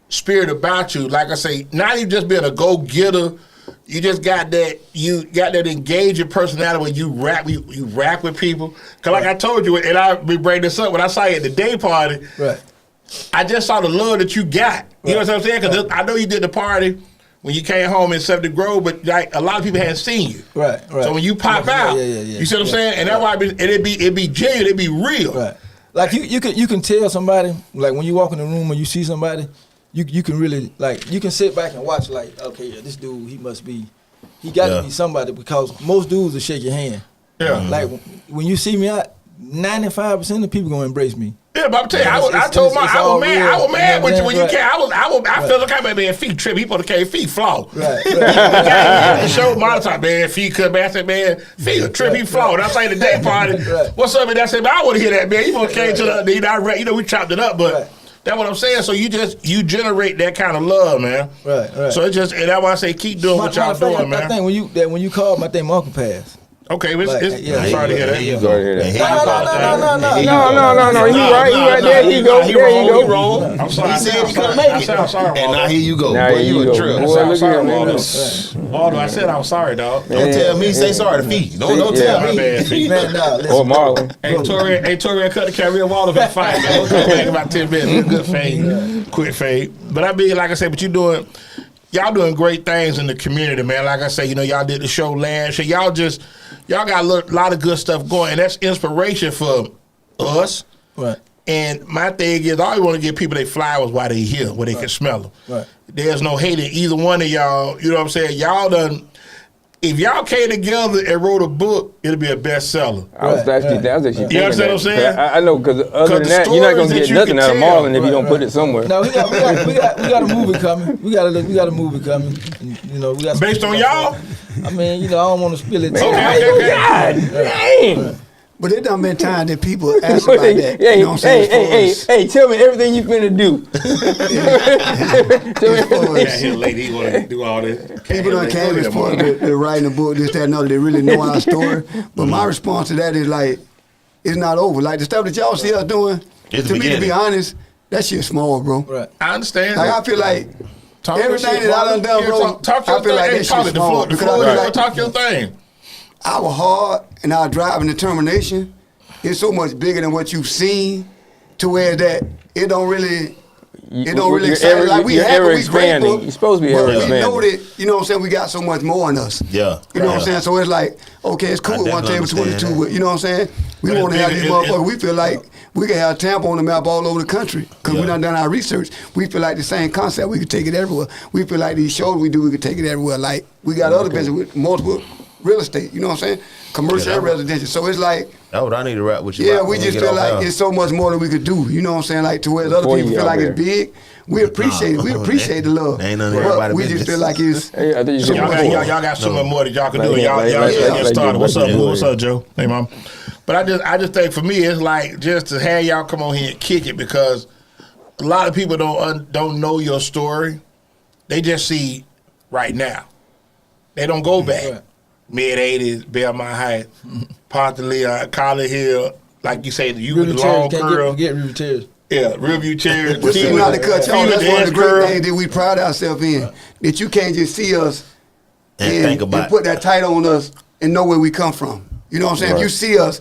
spirit about you. Like I say, not even just being a go-getter, You just got that. You got that engaging personality where you rap with people. Cause like I told you, and I bring this up when I saw you at the day party. Right. I just saw the love that you got. You know what I'm saying? Because I know you did the party when you came home in 70 Grove, but like a lot of people hadn't seen you. Right. So when you pop out, you see what I'm saying? And that's why it'd be genuine, it'd be real. Right. Like you can tell somebody, like when you walk in the room or you see somebody, you can really, like, you can sit back and watch, like, okay, yeah, this dude, he got to be somebody, because most dudes will shake your hand. Yeah. Like when you see me out, 95% of people gonna embrace me. Yeah, but I'm telling you, I was mad with you when you came. I felt like I man, feet trip. He supposed to carry feet flawed. Right. The show my time, man, feet cut, man. I said, man, feet a trip, he flawed. I say the day party. Right. What's up? And I said, man, I want to hear that, man. You supposed to carry to the, you know, we chopped it up, but. Right. That's what I'm saying. So you generate that kind of love, man. Right. So it's just, and that's why I say keep doing what y'all doing, man. I think when you called, I think my uncle passed. Okay, Like, I'm sorry to hear that. You sorry to hear that. No. He right. There you go. There you go. wrong. I'm sorry. He said he couldn't make it. I'm sorry, And now here you go. Now Boy, here you you a go. trip. Boy, look sorry, at him, Waldo. man. Waldo, I said I'm sorry, dog. Don't tell me. Say sorry to Feet. Don't tell My me. bad, Feet. Man, nah, listen. Or Marlon. Hey, Torian cut the carry Waldo for the fight, man. We'll come back in about 10 minutes. Good fade. Quick fade. But I mean, like I said, y'all doing great things in the community, man. Like I say, you know, y'all did the show last year. Y'all got a lot of good stuff going, and that's inspiration for us. Right. And my thing is, I always want to give people their flowers while they here, where they can smell them. Right. There's no hate in either one of y'all. You know what I'm saying? Y'all done. If y'all came together and wrote a book, it'll be a bestseller. I was actually thinking You understand what I'm saying? I know, because other than that, you're not going to get nothing out of Marlon if you don't put it somewhere. No, we got a movie coming. We got a movie coming. And, you know, we got Based on y'all? I mean, you know, I don't want to spill it. Okay. God dang. But it done been time that people ask about that. Hey, You know what I'm saying? hey, tell me everything you finna do. Tell me everything. Yeah, here, lady, he want to do all this. People done canvas for the writing a book, this, that, and other. They really know our story. But my response to that is like, it's not over. Like the stuff that y'all see us doing, It's to the me, to be beginning. honest, that shit's small, bro. Right. I understand. Like I feel like everything shit, that I done done, bro, Talk your I feel like thing. that Talk shit's it. The small. floor. Because I feel like Talk your thing. our heart and our drive and determination is so much bigger than what you've seen, to where that it don't really excite. Like we happy, we grateful. You're supposed to be but ever we expanding. know that, you know what I'm saying, we got so much more in us. Yeah. You know what I'm saying? So it's like, okay, it's cool with one table definitely 22, understand but you know what I'm saying? We But want to it's have these bigger, motherfuckers. We feel like we can have Tampa on the map all over the country because we done our research. We feel like the same concept, we could take it everywhere. We feel like these shows we do, we could take it everywhere. Like we got other business with multiple real estate, you know what I'm saying? Commercial and residential. So it's like, That's what I need to rap with you. yeah, about we when just get feel off like here. it's so much more that we could do. You know what I'm saying? Like to where other Before people you feel out like it's there. big. We appreciate it. We appreciate the love. Ain't none of But everybody we just business. feel like it's Hey, I think you Y'all got so much more that y'all can do. Like, Y'all like, get started. What's up, like, boo? What's up, Joe? Hey, mom. But I just think for me, it's like just to have y'all come on here and kick it, because a lot of people don't know your story. They just see right now. They don't go back. Right. Mid-80s, Belmont Heights, Ponte Leon, College Hill, like you say, you with the River long Terrace, curl. can't get River Terrace. Yeah, Riverview Chairs. But see, not to cut you off, that's one of the great curl. things that we pride ourselves in. That you can't just see us And think about put that title on us and know where we come from. You know what I'm saying? If you see us,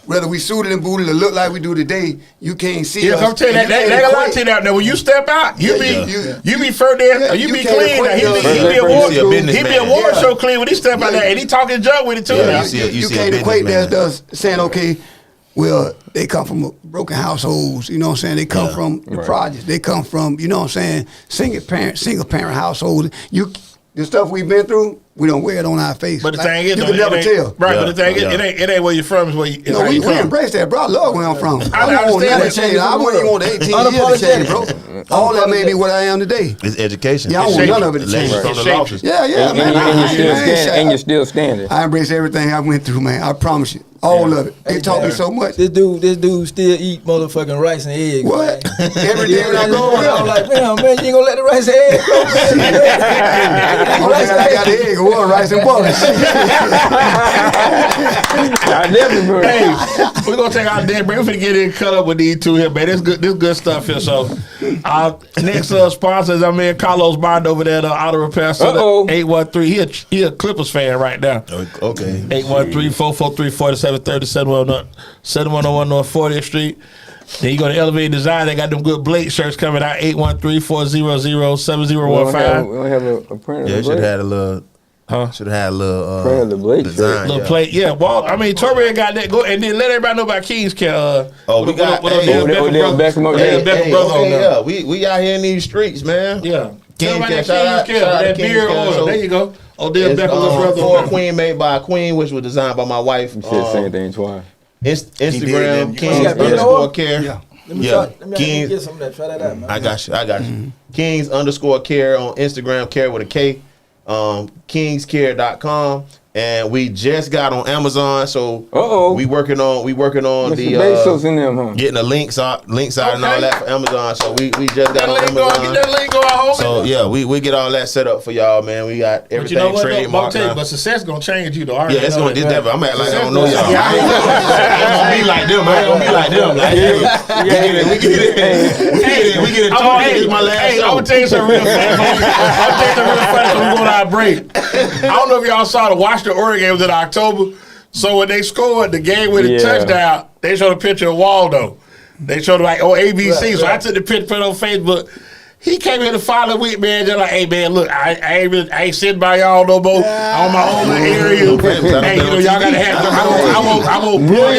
whether we suited and booted or look like we do today, you can't see Yeah, us. I'm telling you, and that can't ain't a lot equate- to that. Now, when you step out, you be further, you be you can't clean. Now, equate he us. be You see a award businessman. show clean when he step out there, and he talking junk with it too. Yeah, now. you see You a can't equate that businessman. to us saying, okay, well, they come from broken households, you know what I'm saying? They come from the projects. They come from, you know what I'm saying, single parent households. The stuff we've been through, we don't wear it on our face. But the Like, thing is, you though, can never it ain't- tell. Right, Yeah, but the thing is, yeah. it ain't where you're from. It's where you, it's No, how we you come. embrace that, bro. I love where I'm from. I don't want understand nothing that. to change. I wouldn't even want the 18 years to change, bro. All that made me what I am today. It's education. Yeah, I want shaped none you. of it to Lessons change. from the Shaped losses. Yeah, And, man. and you're still standing. I embrace everything I went through, man. I promise you. All of it. It taught me so much. This dude still eat motherfucking rice and eggs. What? Man. Every day when I go I was around, like, man, you ain't gonna let the rice and eggs go, man. I got the egg or rice and butter. I definitely bro. Hey, we're gonna take our day break. We're finna get in and cut up with these two here, man. This good stuff here. So, Our next sponsor is our man Carlos Bond over there at Auto Repair Center. 813. He a Clippers fan right now. Okay. 813-443-4730, 7101 North 40th Street. Then you go to Elevated Design. They got them good Blake shirts coming out. 813-400-7015. We don't have a printer. Yeah, should have had a little. Should have had a little the Blake design. Little plate, yeah. Well, I mean, Torrey got that. Go and then let everybody know about Kings Care. We got Beckham brother on there. We out here in these streets, man. Yeah. Kings Care, shout out that beer oil. There you go. Odell Beckham brother. For a queen made by a queen, which was designed by my wife. You said the same thing twice. Instagram Kings_care. Yeah. Let me get some of that. Try that out, man. I got you. Kings_care on Instagram, care with a K. Kingscare.com, and we just got on Amazon, so we working on Mr. the Bezos in them, huh? getting the links out and all that for Amazon. So we just got on Amazon. Get that link going, homie. So yeah, we get all that set up for y'all, man. We got everything trademarked now. But success gonna change you though. Yeah, it's gonna do that. I'm acting like I don't know y'all. I ain't gonna be like them. I ain't gonna be like them. We get it. This is my last show. I'm gonna tell you something real fast. We're going out break. I don't know if y'all saw the Washington Oregon game was in October. So when they scored the game with a touchdown, they showed a picture of Waldo. They showed like ABC. So I took the picture, put it on Facebook. He came here the following week, man. Just like, hey, man, look, I ain't sitting by y'all no more. I'm on my own area. Hey, you know, y'all gotta have. I want blue.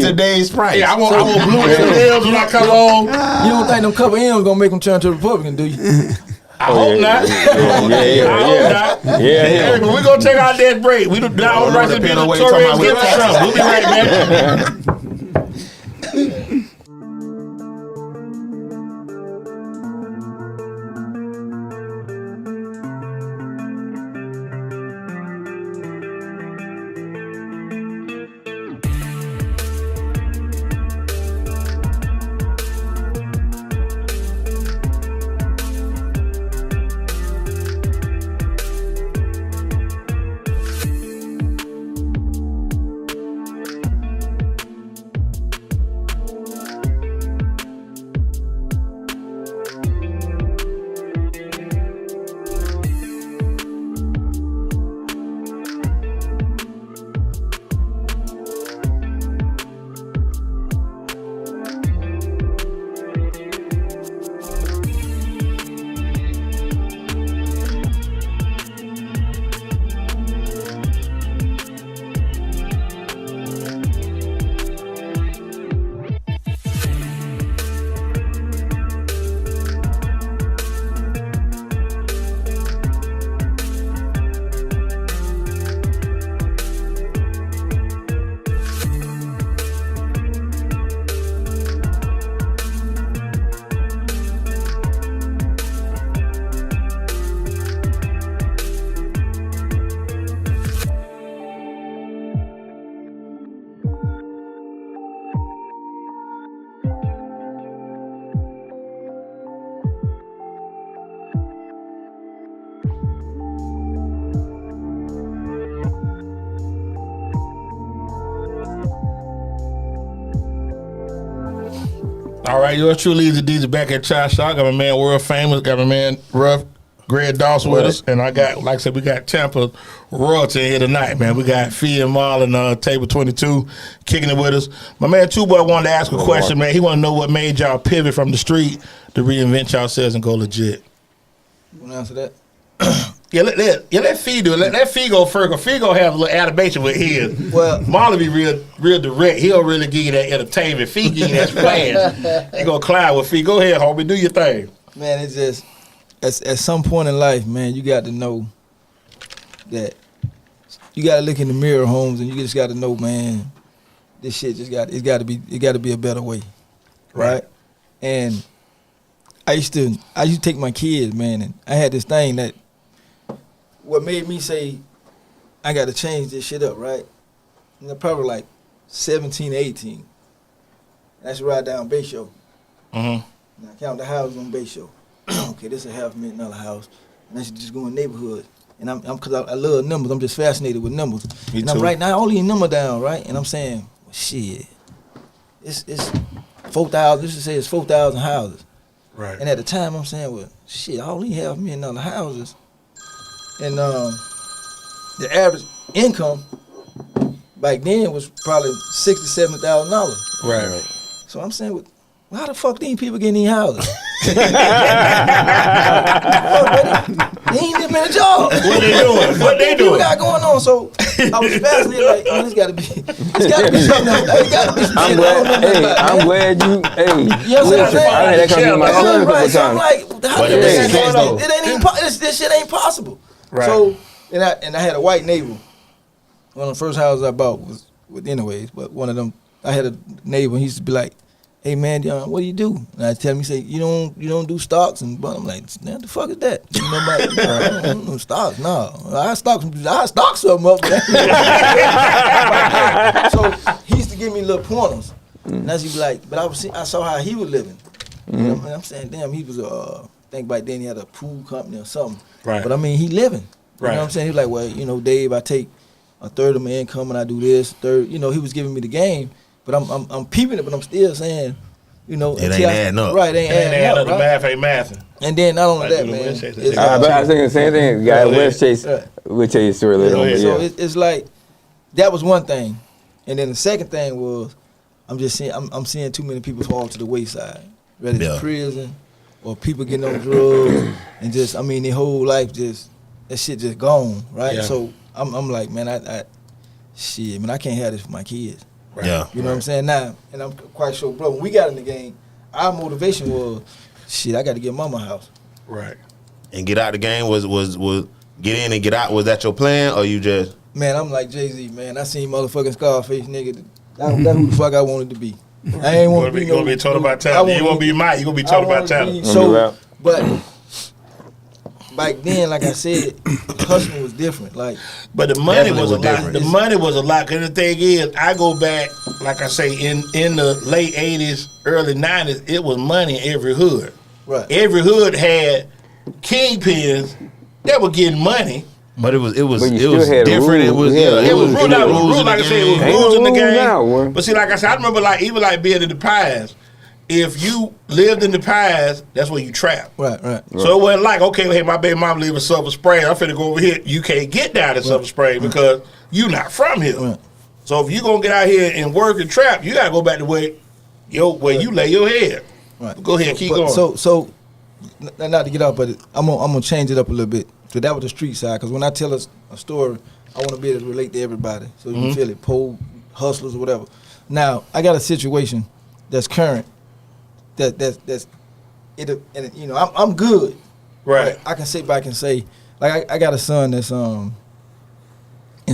Today's price. Yeah, I want blue M&Ms when I come home. You don't think them couple M's gonna make them turn to Republican, do you? I hope not. Yeah. But we're going to take our next break. We don't right to be the Torres get to Trump. We'll be right back. All right, yours truly, EZDZ back at Chai Shop. Got my man World Famous. Got my man Ruff, Greg Dawson with us. And I got, like I said, we got Tampa royalty here tonight, man. We got Fee and Marlon, Table 22, kicking it with us. My man Two Boy wanted to ask a question, man. He want to know what made y'all pivot from the street to reinvent yourselves and go legit. You want to answer that? Let Fee do it. Let Fee go first. Cause Fee gonna have a little animation with his. Well, Marlon be real direct. He'll really give you that entertainment. Fee give you that flash. He gonna cloud with Fee. Go ahead, homie. Do your thing. Man, it's just at some point in life, man, you got to know that you got to look in the mirror, Holmes, and you just got to know, man, this shit it got to be a better way, right? And I used to take my kids, man, and I had this thing that what made me say I got to change this shit up, right? And I'm probably like 17, 18. That's ride down Bay Show. Mm-hmm. And I count the houses on Bay Show. Okay, this is a $500,000 house, and I should just go in neighborhood. And I'm because I love numbers. I'm just fascinated with numbers. I'm writing all these numbers down, right? And I'm saying, well, shit, it's 4,000. This is say it's 4,000 houses. Right. And at the time, I'm saying, well, shit, I only have $1 million houses, and the average income back then was probably $60,000-$70,000. Right. So I'm saying, well, how the fuck these people getting these houses? They ain't even been a job. What they doing? What they doing? What got going on? So I was fascinated. Like, man, it's got to be something. It got to be some shit. I'm glad you. Hey, You know what I'm saying? I had that come to my son a couple Right. So I'm times. like, how did this shit going on? It ain't even. This shit ain't possible. Right. So and I had a white neighbor. One of the first houses I bought was with anyways, but one of them I had a neighbor. He used to be like, "Hey man, what do you do?" And I tell him, he say, "You don't do stocks." And but I'm like, "Man, the fuck is that?" You know, like, I don't do stocks. No, I stock something up. So he used to give me little pointers, and as he be like, but I saw how he was living. You know, and I'm saying, damn, he was I think back then he had a pool company or something. Right. But I mean, he living. You Right. know what I'm saying? He was like, well, Dave, I take a third of my income and I do this, third. You know, he was giving me the game, but I'm peeping it, but I'm still saying, it ain't adding up. Right, it ain't adding up. The Right? math ain't mathing. And then not only Like that, you man. West Chase, it's, But I was thinking the same thing. The guy at West Chase, we'll tell you a story later on. But So yeah. it's like that was one thing, and then the second thing was I'm just seeing I'm seeing too many people fall to the wayside, whether it's prison or people getting on drugs, and just their whole life just that shit just gone, right? Yeah. So I'm like, man, I can't have this for my kids. Right. Yeah. You know what I'm saying? Now, and I'm quite sure, bro, when we got in the game, our motivation was, I got to get mama a house. Right. And get out the game was get in and get out. Was that your plan, or you just? Man, I'm like Jay-Z, man. I seen motherfucking Scarface, nigga. That's who the fuck I wanted to be. I ain't want to be You gonna be told about talent. You won't be Mike. You gonna be told about talent. So, but back then, like I said, hustling was different. Like, but the money Definitely was a was lot. different. The money was a lot. Cause the thing is, I go back, like I say, in the late '80s, early '90s, it was money in every hood. right. Every hood had kingpins that were getting money. But it was But you different. still had It rules. was Yeah, It was rules. Like rules in I the said, it was game. rules in the Ain't no rules now, game. boy. But see, like I said, I remember even being in the Pines. If you lived in the Pines, that's where you trapped. Right. So it wasn't like, okay, hey, my baby mom live in Silver Spring. I'm finna go over here. You can't get down to Silver Spring because you not from here. Right. So if you gonna get out here and work and trap, you gotta go back to where you lay your head. Right. Go ahead, keep going. So, not to get off, but I'm gonna change it up a little bit. So that was the street side, because when I tell us a story, I want to be able to relate to everybody, so you can feel it, poor hustlers or whatever. Now I got a situation that's current. That's it, and I'm good. Right. I can sit back and say, like I got a son that's in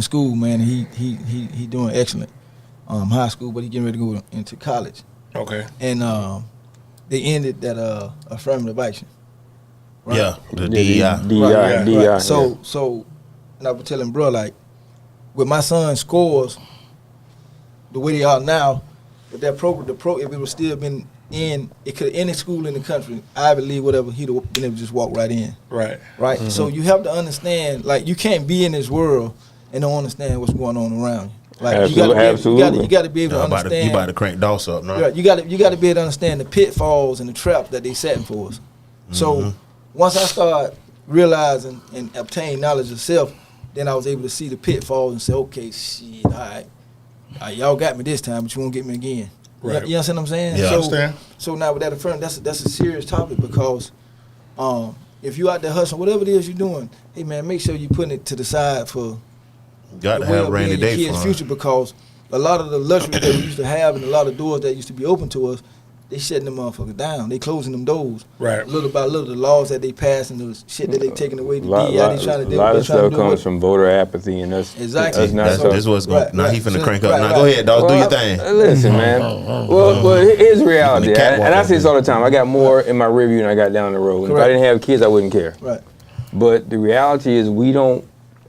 school, man. And he doing excellent, high school, but he getting ready to go into college. Okay. And they ended that affirmative action. Right? Yeah, the DEI. DEI. DEI. So, and I was telling bro, like, with my son's scores, the way they are now, if that program, if it was still been in, it could any school in the country, Ivy League, whatever, he'd have been able to just walk right in. Right. Right. Mm-hmm. So you have to understand, like, you can't be in this world and don't understand what's going on around you. Like, Absolutely. you got to be able to understand. You about to crank DOS up, no? Right, you got to be able to understand the pitfalls and the traps that they setting for us. So once I start realizing and obtain knowledge of self, then I was able to see the pitfalls and say, okay, shit, all right, y'all got me this time, but you won't get me again. Right. You understand what I'm saying? Yeah, I understand. So now with that affirm, that's a serious topic, because if you out there hustling, whatever it is you're doing, hey man, make sure you putting it to the side for Got the to have well-being rainy of your day kids' fun. future, because a lot of the luxuries that we used to have and a lot of doors that used to be open to us, they shutting them motherfuckers down. They closing them doors. Right. Little by little, the laws that they pass and the shit that they taking away, the A DEI they trying to do. lot of they trying to stuff do comes what- from voter apathy and us. Exactly. Us not That's, so. this was going. Right, Now right. he finna So- crank up. right, Now right. go ahead, dog. Do your Well, thing. Listen, man. Well, here's reality. The catwalk And I say up this all the time. I got more in my rearview than I got down the road. And if I Correct. didn't have kids, I wouldn't care. Right. But the reality is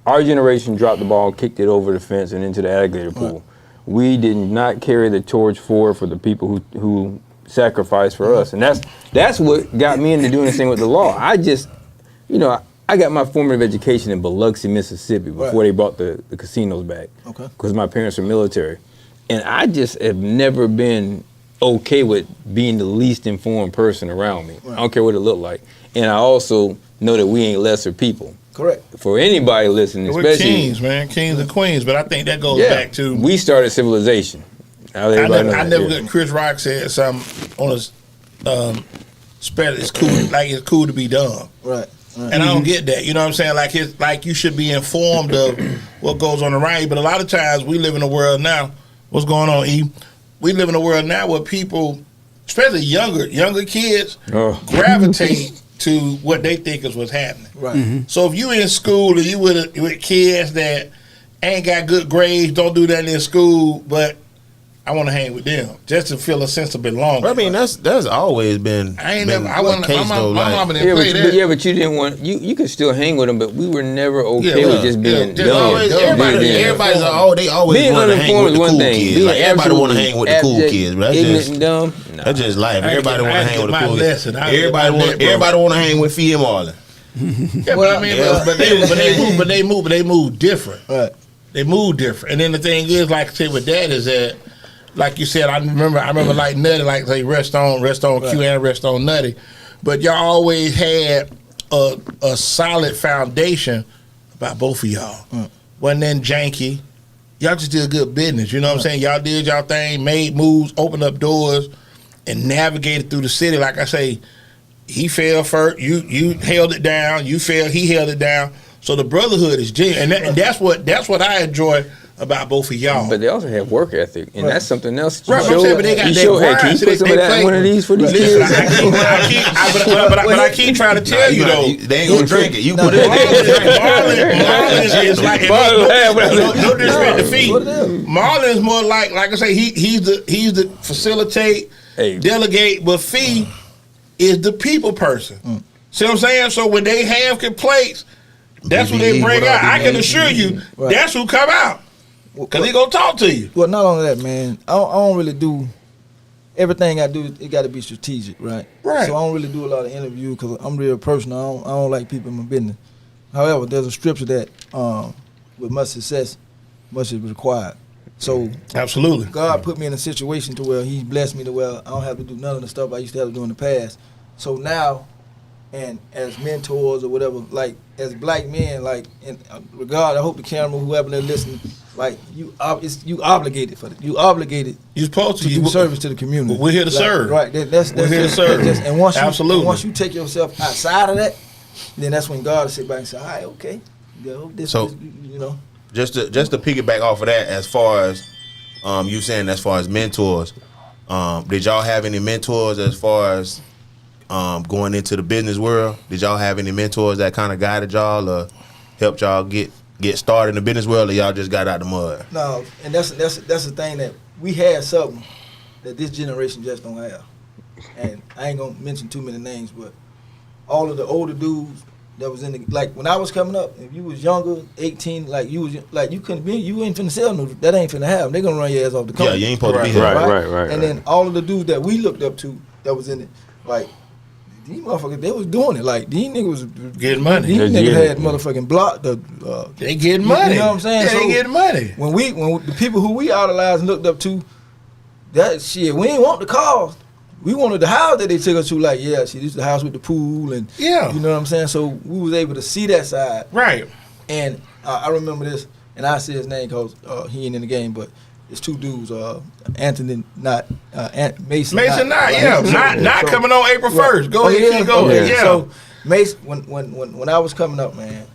our generation dropped the ball, kicked it over the fence and into the alligator pool. Right. We did not carry the torch forward for the people who sacrificed for us. And that's what got me into doing this thing with the law. I just, I got my formative education in Biloxi, Mississippi before they brought the casinos back. Okay. Because my parents were military. And I just have never been okay with being the least informed person around me. I don't care what it look like. And I also know that we ain't lesser people. Correct. For anybody listening, We're especially kings, man, kings and queens. But I think that goes back to we started civilization. I never get Chris Rock said something on his spread. It's cool to be dumb. Right. And I don't get that. You know what I'm saying? Like it's like you should be informed of what goes on around you. But a lot of times we live in a world now. What's going on, E? We live in a world now where people, especially younger kids, gravitate to what they think is what's happening. Right. So if you in school and you with kids that ain't got good grades, don't do that in school, but I want to hang with them just to feel a sense of belonging. I mean, that's always been. I ain't been never. I want case my though, mama didn't play that. But you didn't want you could still hang with them, but we were never okay with just being just dumb. Everybody's they always being want to hang with uninformed the is one cool thing. kids. Being Like everybody want to hang with the cool abject, kids, but that's ignorant just and dumb. Nah. that's just life. I Everybody want to hang with the cool kids. Everybody Everybody want to hang with Fee and Marlon. Yeah, but I mean, but they move different. Right. They move different. And then the thing is, like I said with that, is that, like you said, I remember like Nutty, like say rest on Q and rest on Nutty, but y'all always had a solid foundation about both of y'all. Wasn't then janky. Y'all just did good business. You know what I'm saying? Y'all did y'all thing, made moves, opened up doors, and navigated through the city. Like I say, he fell first. You held it down. You fell. He held it down. So the brotherhood is genuine, and that's what I enjoy about both of y'all. But they also have work ethic, and that's something else. Right, but they got you that show, grind. Hey, can you put some of that in one of these for these Listen, kids? I keep trying to tell you though. They ain't gonna drink it. You put it. Marlon is like no disrespect to Fee. Marlon is more like I say, he's the facilitate, delegate, but Fee is the people person. See what I'm saying? So when they have complaints, that's what they bring out. I can assure you, that's who come out. Because he gonna talk to you. Well, not only that, man, I don't really do everything I do. It got to be strategic, right? Right. So I don't really do a lot of interviews because I'm real personal. I don't like people in my business. However, there's a scripture that with much success, much is required. So absolutely, God put me in a situation to where He blessed me to where I don't have to do none of the stuff I used to have to do in the past. So now, and as mentors or whatever, like as black men, like in regard, I hope the camera, whoever they're listening, like you obligated for it. You obligated. You're supposed to do service to the community. We're here to serve. Right. That's we're here to serve. And once absolutely, you take yourself outside of that, then that's when God will sit back and say, "All right, okay, you know." Just to piggyback off of that, as far as you saying, as far as mentors, did y'all have any mentors as far as going into the business world? Did y'all have any mentors that kind of guided y'all or helped y'all get started in the business world, or y'all just got out the mud? No, and that's the thing that we had something that this generation just don't have. And I ain't gonna mention too many names, but all of the older dudes that was in the, like when I was coming up, if you was younger, 18, you couldn't be, you ain't finna sell no, that ain't finna happen. They gonna run your ass off the company. Yeah, you ain't supposed to be here. Right. And then all of the dudes that we looked up to that was in it, like these motherfuckers, they was doing it. Like these niggas was getting money. These niggas had motherfucking blocked the. They getting money. You know what I'm saying? They getting money. When the people who we idolized and looked up to, that shit, we ain't want the cars. We wanted the house that they took us to. Like, yeah, see, this is the house with the pool, and you know what I'm saying. So we was able to see that side. Right. And I remember this, and I say his name because he ain't in the game, but it's two dudes, Anthony, Mason. Not coming on April 1st. Go ahead, keep going. Okay. Yeah. So Mason, when I was coming up, man,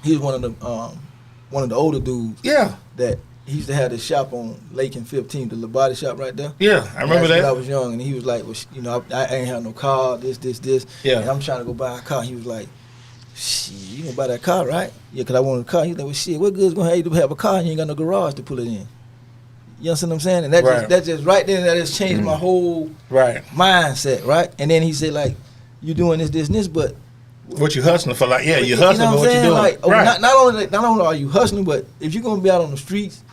he was one of the older dudes. Yeah. That he used to have this shop on Lake and 15th, the Labati shop right there. Yeah, I remember that. When I was young, and he was like, well, you know, I ain't have no car, this. Yeah. And I'm trying to go buy a car. He was like, shit, you gonna buy that car, right? Yeah, because I wanted a car. He was like, well, shit, what good's gonna have you to have a car and you ain't got no garage to pull it in? You understand what I'm saying? And that just right then, that just changed my whole mindset, right? And then he said, like, you doing this, but what you hustling for? Like, you hustling for what you doing. Like, not only are you hustling, but if you're gonna be out on the streets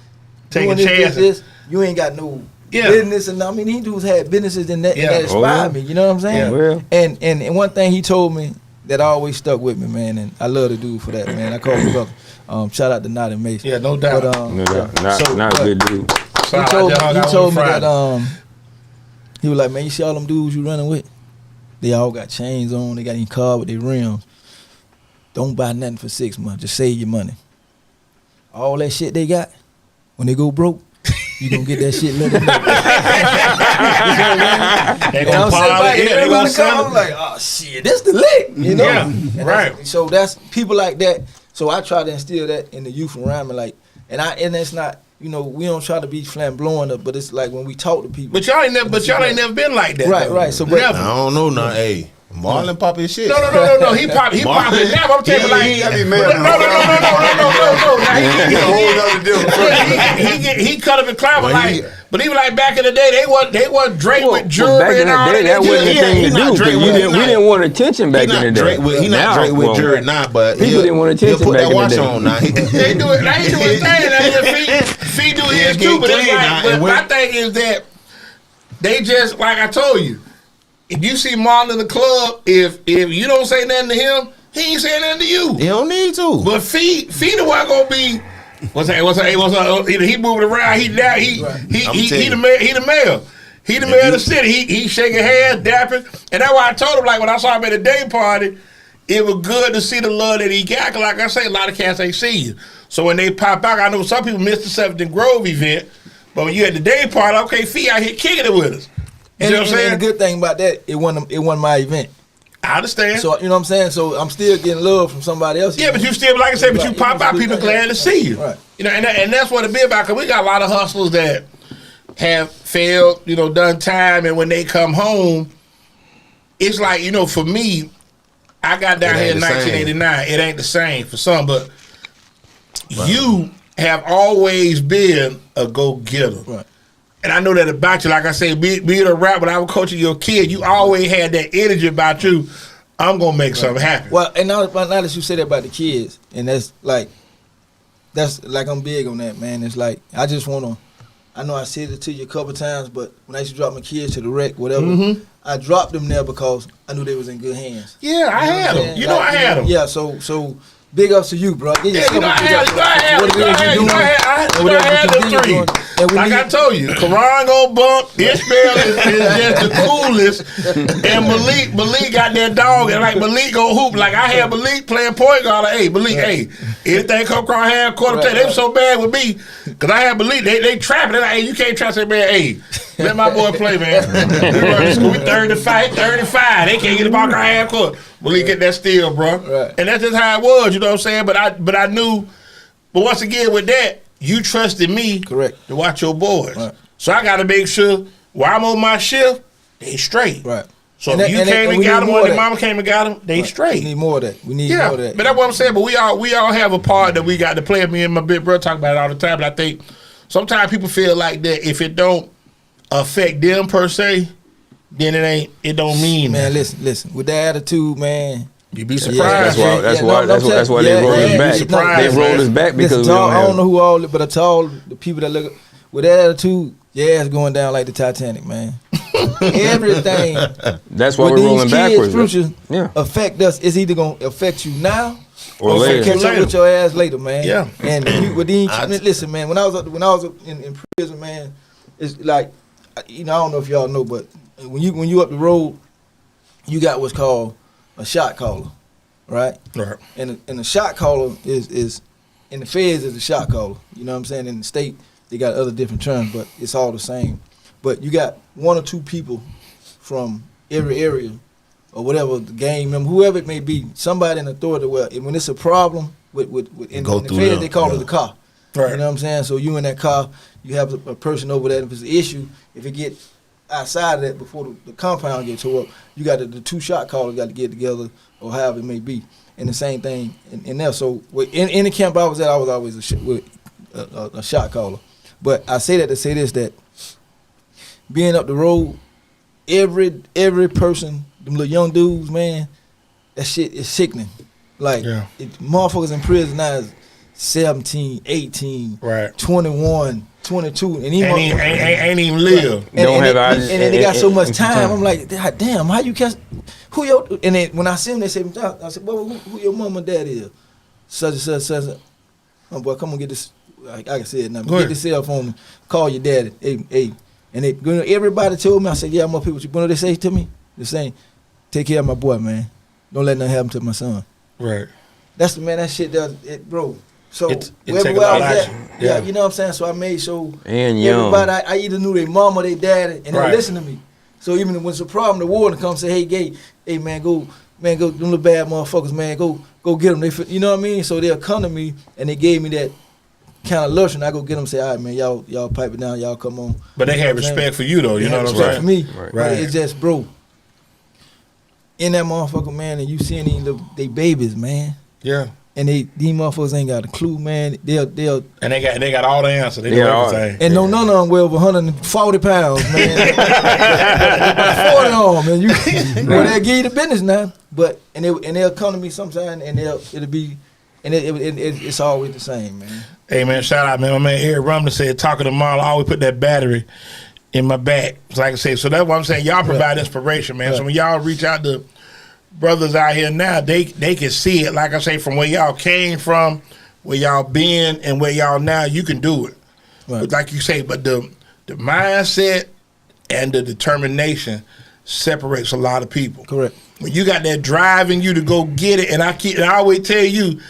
taking chances, this, you ain't got no business. And I mean, these dudes had businesses and that inspired me. You know what I'm saying? Yeah. And one thing he told me that always stuck with me, man, and I love the dude for that, man. I call him brother. Shout out to Nod and Mason. Yeah, no doubt. But, not a good dude. He told me that He was like, man, you see all them dudes you running with? They all got chains on. They got in car with their rims. Don't buy nothing for 6 months. Just save your money. All that shit they got, when they go broke, you gonna get that shit later. They gonna pile it. Yeah, they gonna sell I'm like, oh shit, this the lick, you know? Yeah, right. So that's people like that. So I try to instill that in the youth around me, like, and it's not, you know, we don't try to be flamboyant, but it's like when we talk to people. But y'all ain't never been like that. Right, though. right. So I don't know now. Hey, Marlon pop his shit. No. He pop it now. I'm telling you, like, no. He cut up and climb like. But even like back in the day, they wasn't Drake with jury and all that. That wasn't the thing to do. We didn't want attention back in the day. He not Drake with jury now, but people didn't want attention back in the day. They do it. They do his thing. Fee do his too. But it's like, but my thing is that they just, like I told you, if you see Marlon in the club, if you don't say nothing to him, he ain't saying nothing to you. He don't need to. But Fee the one gonna be. What's up? He moving around. He the mayor. He the mayor of the city. He shaking hands, dapping, and that's why I told him, like, when I saw him at the day party, it was good to see the love that he got. Cause like I say, a lot of cats ain't see you. So when they pop out, I know some people missed the 7th and Grove event, but when you at the day party, okay, Fee out here kicking it with us. You know what I'm saying? And the good thing about that, it wasn't my event. I understand. So, you know what I'm saying? So I'm still getting love from somebody else. Yeah, but you still, like I said, but you pop out, people glad to see you. Right. You know, and that's what it be about, because we got a lot of hustlers that have failed, you know, done time, and when they come home, it's like, you know, for me, I got down here in 1989. It ain't the same for some, but you have always been a go-getter. Right. And I know that about you. Like I say, be it a rap, when I was coaching your kid, you always had that energy about you. I'm going to make something happen. Well, and now that you say that about the kids, and that's like I'm big on that, man. It's like, I just want to, I know I said it to you a couple times, but when I used to drop my kids to the rec, whatever, I dropped them there because I knew they was in good hands. Yeah, I had them. You know I had them. Yeah, so big ups to you, bro. Yeah, you know I had them three. Like I told you, Karan gon' bump, Ishmael is just the coolest, and Malik got that dog, and like Malik gon' hoop. Like I had Malik playing point guard, like, hey, Malik, hey, anything come across half court, they was so bad with me, because I had Malik, they trapping, they're like, hey, you can't trap that man, hey, let my boy play, man. We 35, they can't get the ball across half court. Malik get that steal, bro. Right. And that's just how it was, you know what I'm saying? But I knew, but once again with that, you trusted me to watch your boys. Right. So I got to make sure while I'm on my shift, they straight. Right. So if you came and got them, or their mama came and got them, they straight. We need more of that. We need more of that. But that's what I'm saying. But we all have a part that we got to play. Me and my big brother talk about it all the time. But I think sometimes people feel like that if it don't affect them per se, then it don't mean. Man, listen. With that attitude, man. You be surprised. That's why they rolled us back. They rolled us back because I don't know who all, but to all the people that look with that attitude, it's going down like the Titanic, man. Everything. That's why we're rolling backwards. Future affect us. It's either gonna affect you now or later. Catch up with your ass later, man. Yeah. And listen, man. When I was in prison, man, it's like, you know, I don't know if y'all know, but when you up the road, you got what's called a shot caller, right? Right. And a shot caller is in the feds is a shot caller. You know what I'm saying? In the state, they got other different terms, but it's all the same. But you got one or two people from every area or whatever, the gang member, whoever it may be, somebody in authority. Well, when it's a problem in the feds, they call it the car. Right. You know what I'm saying? So you in that car, you have a person over there. If it's an issue, if it get outside of that before the compound gets tore up, you got the two shot callers got to get together or however it may be. And the same thing in there. So in the camp I was at, I was always a shot caller. But I say that to say this, that being up the road, every person, them little young dudes, man, that shit is sickening. Like, motherfuckers in prison now is 17, 18, 21, 22, and ain't even live. And then they got so much time. I'm like, God damn, how you catch who your? And then when I see them, they say, I said, well, who your mom and dad is? Such and such, such. Oh boy, come on, get this. I can say it now. Get this cell phone. Call your daddy. Hey, And everybody told me, I said, yeah, I'm up here with you. You know what they say to me? They say, take care of my boy, man. Don't let nothing happen to my son. Right. That's the man. That shit does it, bro. So it wherever take a lot I of was at, action. yeah, you know what I'm saying. So I made sure And young. everybody, I either knew their mama, their daddy, and they Right. listen to me. So even when it's a problem, the warden come say, hey man, go, them little bad motherfuckers, man, go get them. You know what I mean? So they'll come to me and they gave me that kind of luxury. I go get them, and say, all right, man, y'all pipe it down, y'all come on. But they You know had what I'm respect for you though. You They know had what I'm respect saying? for me. Right. But it's just, bro, in that motherfucker, man, and you seeing they babies, man. Yeah. And these motherfuckers ain't got a clue, man. They'll And they got all the answers. They Yeah, know all- everything. and none of them weigh over 140 pounds, man. About 40 on, man. Well, they'll give you the business now, but they'll come to me sometime, and it's always the same, man. Hey man, shout out, man. My man Eric Rumlin said, talking to Marlon, I always put that battery in my back. So like I say, so that's what I'm saying. Y'all provide inspiration, man. So when y'all reach out to brothers out here now, they can see it. Like I say, from where y'all came from, where y'all been, and where y'all now, you can do it. Right. But like you say, but the mindset and the determination separates a lot of people. Correct. When you got that drive in you to go get it, and I always tell you,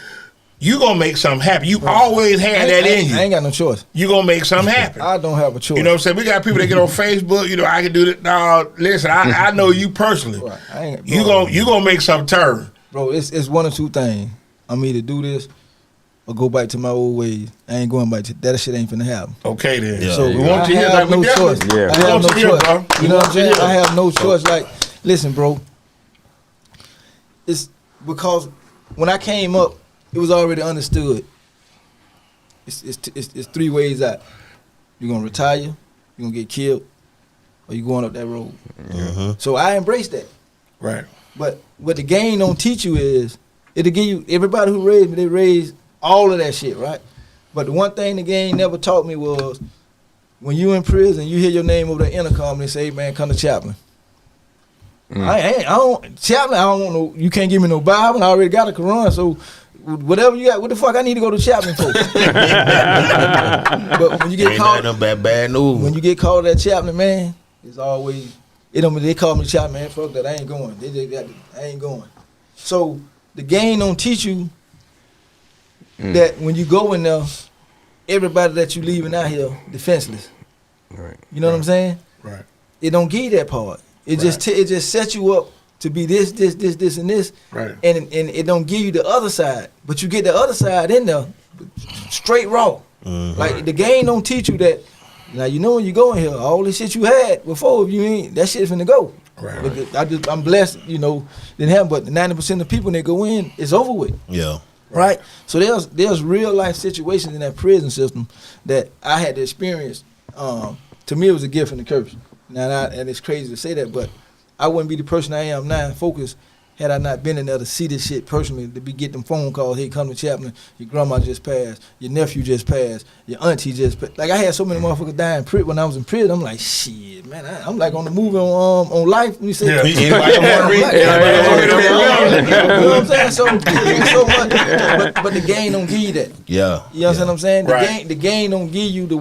you gonna make something happen. You always had that in you. I ain't got no choice. You gonna make something happen. I don't have a choice. You know what I'm saying? We got people that get on Facebook, you know, I can do that. No, listen, I know you personally. Right. I ain't, You gonna make something turn. Bro, it's one or two things. I'm either do this or go back to my old ways. I ain't going back to that. Shit ain't finna happen. Okay then. Yeah. So we want to I hear have that. no choice. Yeah. I have no want to hear, choice. bro. You know what I'm saying? Yeah. I have no choice. Like, listen, bro. It's because when I came up, it was already understood. It's three ways out. You're gonna retire, you're gonna get killed, or you going up that road. So I embraced that. Right. But what the game don't teach you is it'll give you everybody who raised me, they raised all of that shit, right? But the one thing the game never taught me was when you in prison, you hear your name over the intercom and they say, hey, man, come to Chaplain. I don't Chaplain, I don't want no, you can't give me no Bible, I already got a Quran, so whatever you got, what the fuck I need to go to Chaplain for? But when you get Ain't called, nothing bad news. when you get called that Chaplain, man, it's always they call me Chaplain, man, fuck that, I ain't going. I ain't going. So the game don't teach you that when you go in there, everybody that you leaving out here defenseless. Right. You know what I'm saying? Right. It don't give you that part. It just sets you up to be this, and this. Right. And it don't give you the other side. But you get the other side in there, straight raw. Like the game don't teach you that. Now you know when you go in here, all the shit you had before, if you ain't, that shit's finna go. Right. But I'm blessed, you know, didn't happen. But 90% of the people that go in, it's over with. Yeah. Right? So there's real life situations in that prison system that I had to experience. To me, it was a gift and a curse. Now, and it's crazy to say that, but I wouldn't be the person I am now, focused, had I not been in there to see this shit personally, to be getting them phone calls, hey, come to Chaplain, your grandma just passed, your nephew just passed, your auntie just passed. Like, I had so many motherfuckers dying when I was in prison. I'm like, shit, man, I'm like on the movie on Life. When you say, Yeah. you know what I'm saying? So much, but the game don't give you that. Yeah. You know what I'm saying? Right. The game don't give you the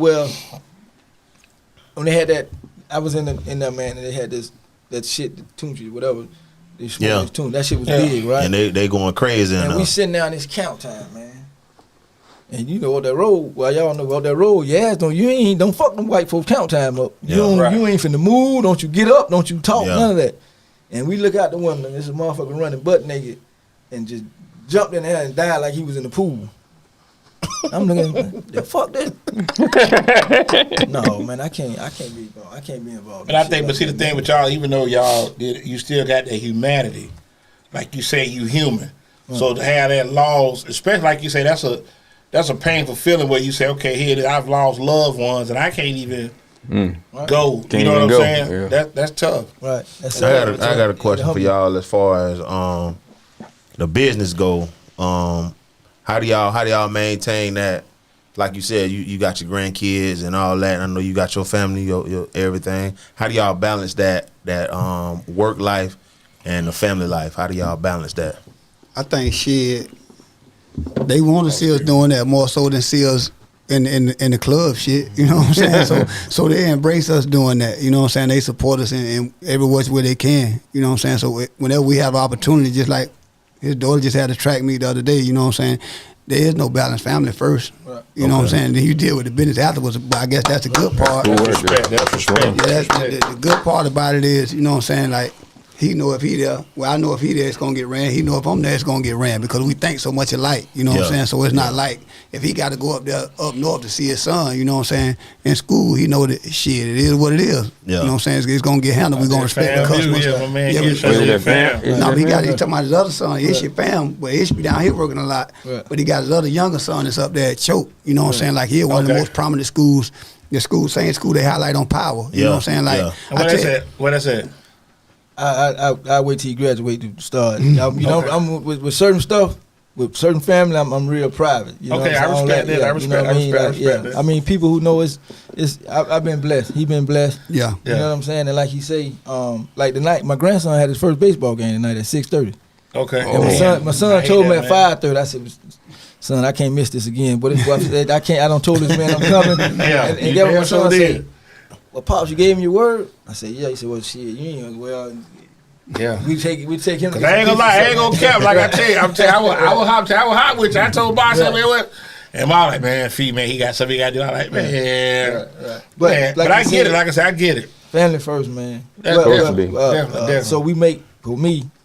when they had that. I was in that man, and they had that shit, the Tunchi, whatever. They Yeah. tune. That shit was big, right? And they going crazy. And we sitting down this count time, man. And you know what that road? Well, y'all know what that road. Yeah, don't fuck them white folks count time up. You ain't finna move. Don't you get up? Don't you talk? Yeah. None of that. And we look out the window. And this motherfucker running butt naked, and just jumped in there and died like he was in the pool. I'm looking, yeah, fuck this. No, man, I can't be involved. I can't be involved. But I think, but see the thing with y'all, even though y'all did, you still got that humanity. Like you say, you human. So to have that loss, especially like you say, that's a painful feeling where you say, okay, here I've lost loved ones and I can't even go. Can't you know what even I'm go. saying? Yeah. That's tough. Right. I got a question for y'all as far as the business go. How do y'all maintain that? Like you said, you got your grandkids and all that. I know you got your family, your everything. How do y'all balance that work life and the family life? How do y'all balance that? I think shit, they want to see us doing that more so than see us in the club shit, you know what I'm saying? So they embrace us doing that, you know what I'm saying? They support us in every which way they can, you know what I'm saying? So whenever we have opportunity, just like his daughter just had a track meet the other day, you know what I'm saying? There is no balanced family first, you know what I'm saying? Then you deal with the business afterwards, but I guess that's the good part. Respect. Yeah, the good part about it is, you know what I'm saying, like, he know if he there, well, I know if he there, it's going to get ran. He know if I'm there, it's going to get ran because we think so much alike, you know what I'm saying? So it's not like if he got to go up there, up north to see his son, you know what I'm saying? In school, he know that, shit, it is what it is. You know what I'm saying? It's going to get handled. We're going to respect the customers. No, he talking about his other son. Ish your fam, but Ish be down here working a lot. But he got his other younger son that's up there at Choke, you know what I'm saying? Like, he one of the most prominent schools. The school, same school, they highlight on power. You know what I'm saying? Like, What I said? I wait till you graduate to start. You know, I'm with certain stuff, with certain family. I'm real private. You know I respect that. I respect that. I mean, people who know I've been blessed. He been blessed. Yeah. You know what I'm saying? And like he say, like tonight, my grandson had his first baseball game tonight at 6:30. Okay. And my son told me at 5:30. I said, son, I can't miss this again. But his wife said, I don't told this man I'm coming. And that what my son said. Well, Pops, you gave him your word? I said, yeah. He said, well, shit, you ain't, well, yeah. We take him. Cause I ain't gonna lie, I ain't gonna cap. Like I tell you, I was hot with you. I told Boss, man, what? And I was like, man, feed man, he got something he got to do. I'm like, man, but I get it. Like I said, I get it. Family first, man. Definitely. So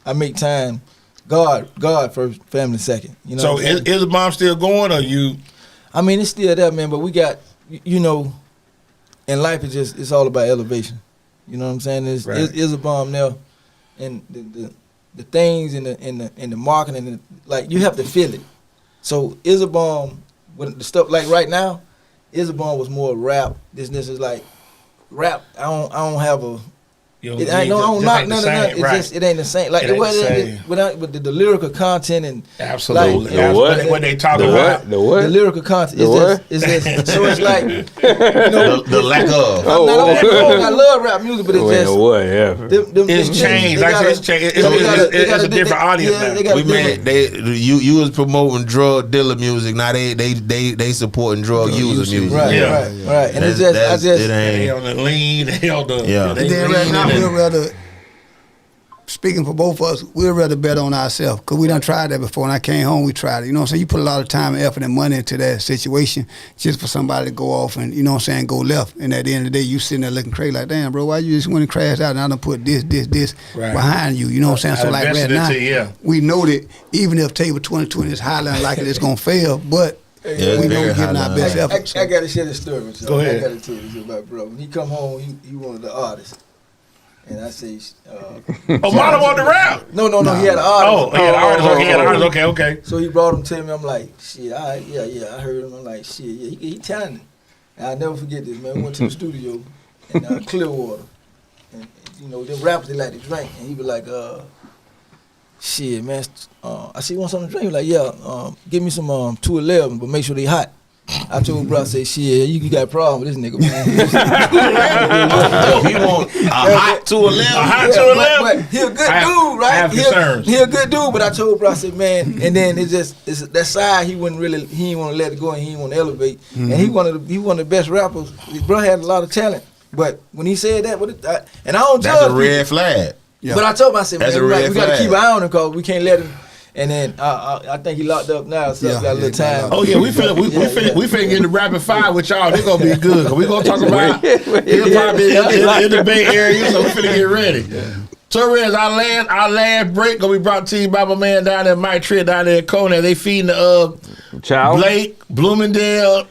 I make time. God first, family second. You know. So is the mom still going, or you? I mean, it's still there, man. But we got, you know, in life it's all about elevation. You know what I'm saying? Is a bomb now. And the things in the marketing, and like you have to feel it. So Isabom, with the stuff like right now, Isabom was more rap. This is like rap. I don't have a. It ain't none. It ain't the same. Like with the lyrical content and absolutely like, what they talk about. The lyrical content is just so it's like the lack of. I love rap music, but it's just it's changed. It's a different audience now. We made you was promoting drug dealer music. Now they supporting drug user music. Right. And it's just they on the lean. They on the we'd rather, speaking for both of us, we'd rather bet on ourselves because we done tried that before. When I came home, we tried it. You know what I'm saying? You put a lot of time and effort and money into that situation just for somebody to go off and, you know what I'm saying, go left. And at the end of the day, you sitting there looking crazy like, damn, bro, why you just went and crashed out and I done put this behind you. You know what I'm saying? So like right now, we know that even if Table 2020 is highly unlikely it's going to fail, but we know we're giving our best effort. I got to share this story with you. Go ahead. I got to tell you this about bro. When he come home, he one of the artists. And I say, Marlon wanted to rap. No, he had an artist. He had an artist. Okay. So he brought him to me. I'm like, shit, I heard him. I'm like, shit, yeah, he talented. And I'll never forget this, man. We went to the studio in Clearwater. And, you know, them rappers, they like to drink. And he was like, shit, man, I see you want something to drink? He was like, yeah, give me some 211, but make sure they hot. I told bro, I say, shit, you got a problem with this nigga, man. He want a hot 211. A hot 211. He a good dude, right? I have concerns. He a good dude, but I told bro, I said, man, and then it's that side he didn't want to let it go and he didn't want to elevate. Mm-hmm. And he one of the best rappers. His bro had a lot of talent, but when he said that, and I don't judge. That's a red flag. Yeah. But I told him, I said, man, we got to keep an eye on him because we can't let him. And then I think he locked up now, so got a little time. Oh yeah, we finna get the rapid fire with y'all. They're gonna be good. We gonna talk about it probably in the Bay Area, so we finna get ready. Yeah. So Rez, our last break gonna be brought to you by my man down there, Mike Tritt down there in Kona. They feeding the Child Blake, Bloomingdale,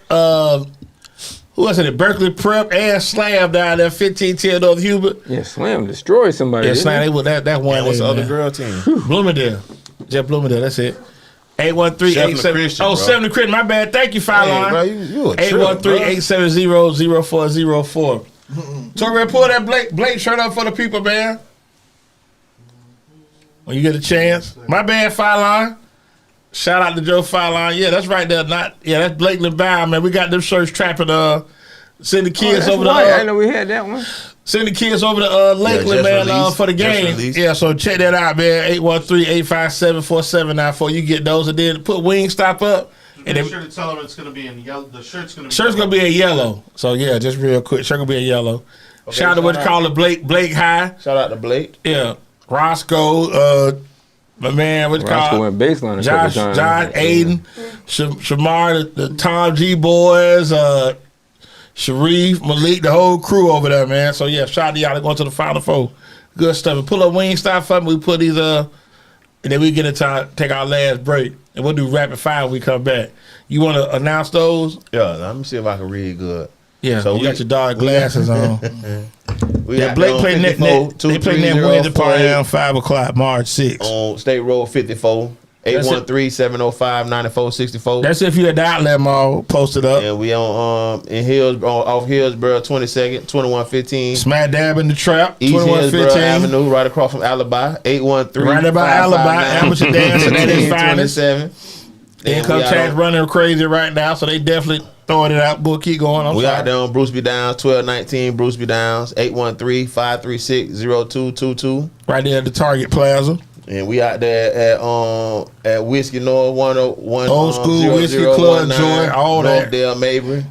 who else in it? Berkeley Prep and Slam down there, 1510 North Hubert. Yeah, Slam destroyed somebody. Yeah, Slam. That one. What's the other girl team? Bloomingdale. Jeff Bloomingdale, that's it. 813-870. Oh, 70 Crit, my bad. Thank you, Fireline. You a trip, 813-870-0404. So we're pull that Blake shirt up for the people, man. When you get a chance. My bad, Fireline. Shout out to Joe Fireline. Yeah, that's right there. That's Blake LeBow, man. We got them shirts trapping. Send the kids over I didn't know we had that one. Send the kids over to Lakeland, man, for the game. Yeah, so check that out, man. 813-857-4794. You get those, and then put Wingstop up. And Make sure to tell them it's going to be in yellow. The shirt's going to be shirt's gonna be in yellow. So yeah, just real quick, shirt gonna be in yellow. Shout out to what you call it, Blake High. Shout out to Blake. Yeah, Roscoe. My man, what's Roscoe called went baseline a Josh, couple times. Aiden, Shamar, the Tom G boys, Sharif, Malik, the whole crew over there, man. So yeah, shout out to y'all that going to the Final Four. Good stuff. And pull up Wingstop for me. We put these and then we get into take our last break, and we'll do rapid fire when we come back. You want to announce those? Yeah, let me see if I can read good. Yeah, So you got your dark glasses on. We Yeah, got Blake them played on net. 54, They played net 230, Wednesday party 48 on 5 o'clock, March 6th. on State Road 54, 813-705-9464. That's if you at the outlet mall, posted up. And we on in off Hillsborough 22nd, 2115. Smack dab in the trap, East Hillsborough 2115. Avenue, right across from Alibi, 813. Right about Alibi, amateur dancing at its finest. 27. Income tax running crazy right now, so they definitely throwing it out. But keep going. We out there on Bruce B. Downs, 1219 Bruce B. Downs, 813-536-0222. Right there at the Target Plaza. And we out there at Whiskey North 101. Old school Whiskey Club, Joy, all that. Northdale, Mabry,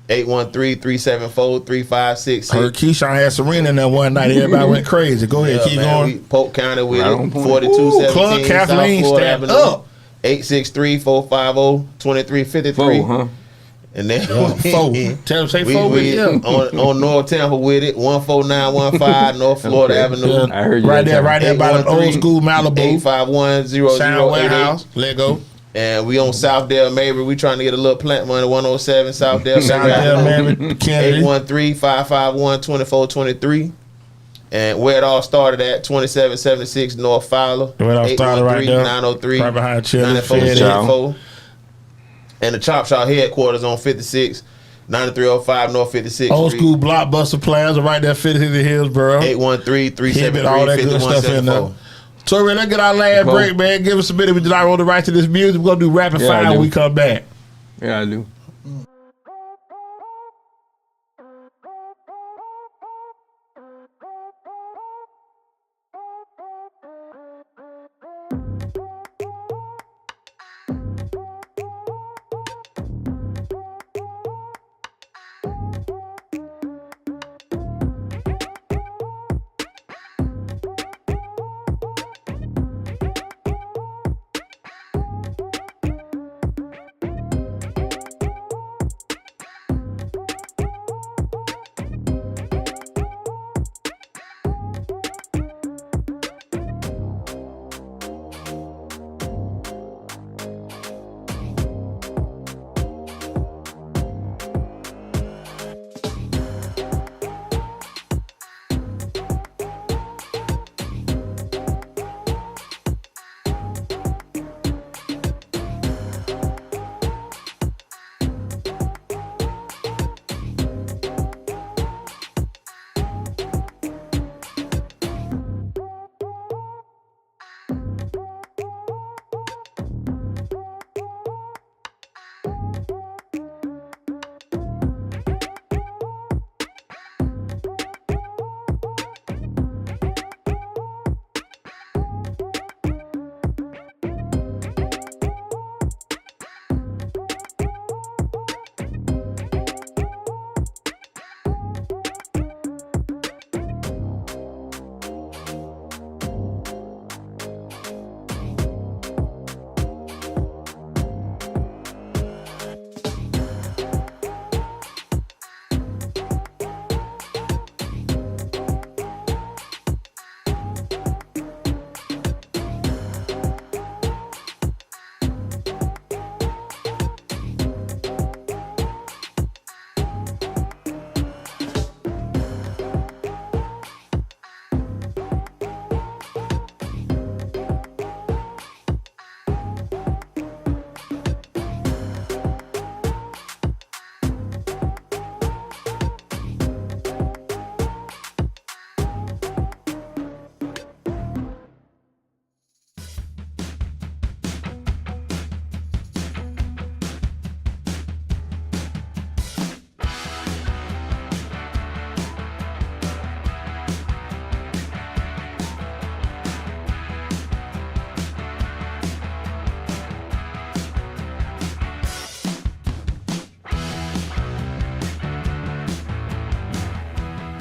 813-374-3566. Heard Keyshawn had Serena in there one night. Everybody went crazy. Go ahead, keep going. Polk County with Right it, on point. 4217 Club Kathleen, South Florida stand Avenue, up. 863-450-2353. 4, huh? And then Four. Tell them say we, four with we you. on North Tampa with it, 14915 North Florida Okay. Avenue. I heard you Right that there, time. right there by the old school Malibu. 851-0088. Sound Warehouse. Lego. And we on Southdale, Mabry. We trying to get a little plant money, 107 Southdale, Sound there, man. Kennedy. 813-551-2423. And where it all started at, 2776 North Fowler. Where it all started right there. 903 Right behind Chili. 9464. And the Chop Shop headquarters on 56, 9305 North 56th Old Street. school Blockbuster Plaza right there, 50 Hillsborough. 813-373-5174. all that good stuff in there. So let's get our last break, man. Give us a minute. We did not roll the right to this music. We're going to do rapid Yeah, I fire do. when we come back. Yeah, I do.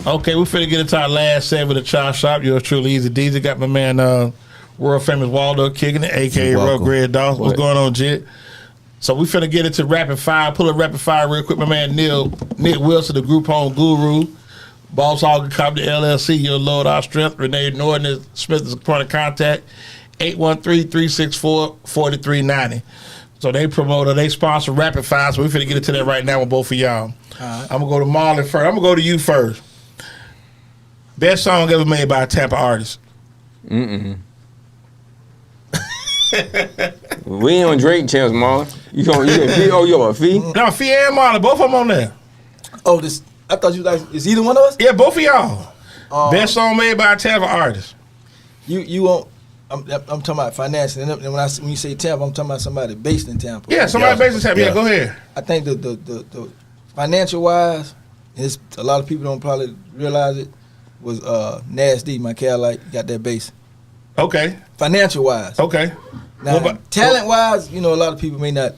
Okay, we finna get into our last segment of Chop Shop. Yours truly, EZDZ. Got my man, world famous Waldo kicking it, a.k.a. Ruff Red Dawson. What's going on, Jit? So we finna get into rapid fire. Pull a rapid fire real quick. My man Nick Wilson, the group home guru. Boss Hog Company LLC, your Lord our strength. Renee Norton Smith is a point of contact. 813-364-4390. So they promote, they sponsor Rapid Fire, so we finna get into that right now with both of y'all. Right. I'm gonna go to Marlon first. I'm gonna go to you first. Best song ever made by a Tampa artist. We ain't on Drake channels, Marlon. You on a fee? No, Fee and Marlon, both of them on there. Oh, I thought you like, is either one of us? Yeah, both of y'all. Best song made by a Tampa artist. You won't. I'm talking about financially. And when you say Tampa, I'm talking about somebody based in Tampa. Yeah, somebody based in Tampa. Yeah, go ahead. I think the financial wise, a lot of people don't probably realize it, was Nasty, my Cadillac, got that base. Okay. Financial wise. Okay. Now, talent wise, a lot of people may not,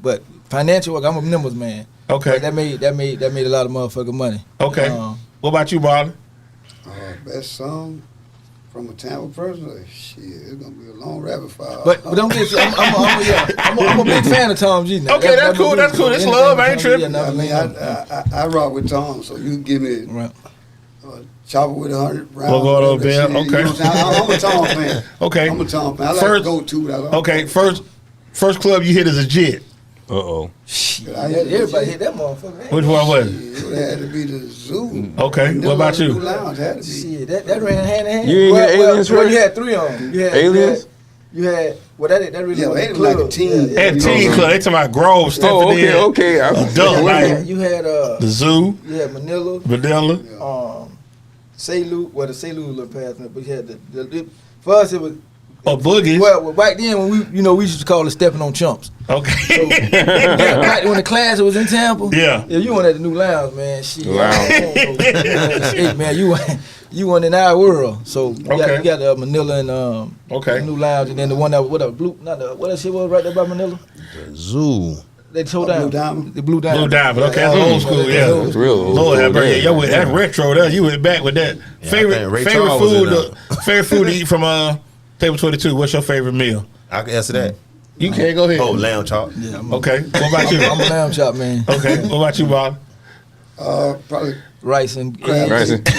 but financial wise, I'm a numbers man. Okay. But that made a lot of motherfucking money. Okay. What about you, Marlon? Best song from a Tampa person? Shit, it's gonna be a long rapid fire. But don't get. I'm a big fan of Tom G. Now. Okay, that's cool. That's cool. That's love. I ain't tripping. I rock with Tom, so you give me chopper with 100 rounds. We'll go over there. Okay. I'm a Tom fan. Okay. I'm a Tom fan. I like to go to. Okay. First club you hit is a Jit. Everybody hit that motherfucker. Which one was it? It had to be the Zoo. Okay. What about you? Lounge had to be. Shit, that ran hand in hand. You ain't get Aliens first? You had three on them. You had Aliens? You had that really was it was like a team. At Teen Club, they talking about Grove, Stephanie. Okay. Adult night. You had the Zoo. You had Manila. Salut. Well, the Salut was a little past me, but you had the for us it was. Boogie. Well, back then when we used to call it stepping on chumps. Okay. So, back when the class was in Tampa. Yeah. You went at the new lounge, man. Shit. Wow. Man, you went in our world. So you got Manila and the new lounge, and then the one that what that shit was right there by Manila. The Zoo. They told down. The Blue Diamond. Blue Diamond. Okay, that's old school. Yeah, that's real old Lord, school. that's retro. There, you went back with that. Yeah, favorite food to eat from Table 22. What's your favorite meal? I can answer that. You can't go ahead. Oh, lamb chop. Yeah. Okay. What about you? I'm a lamb chop man. Okay. What about you, Bob? Probably rice and crab Rice cake. and-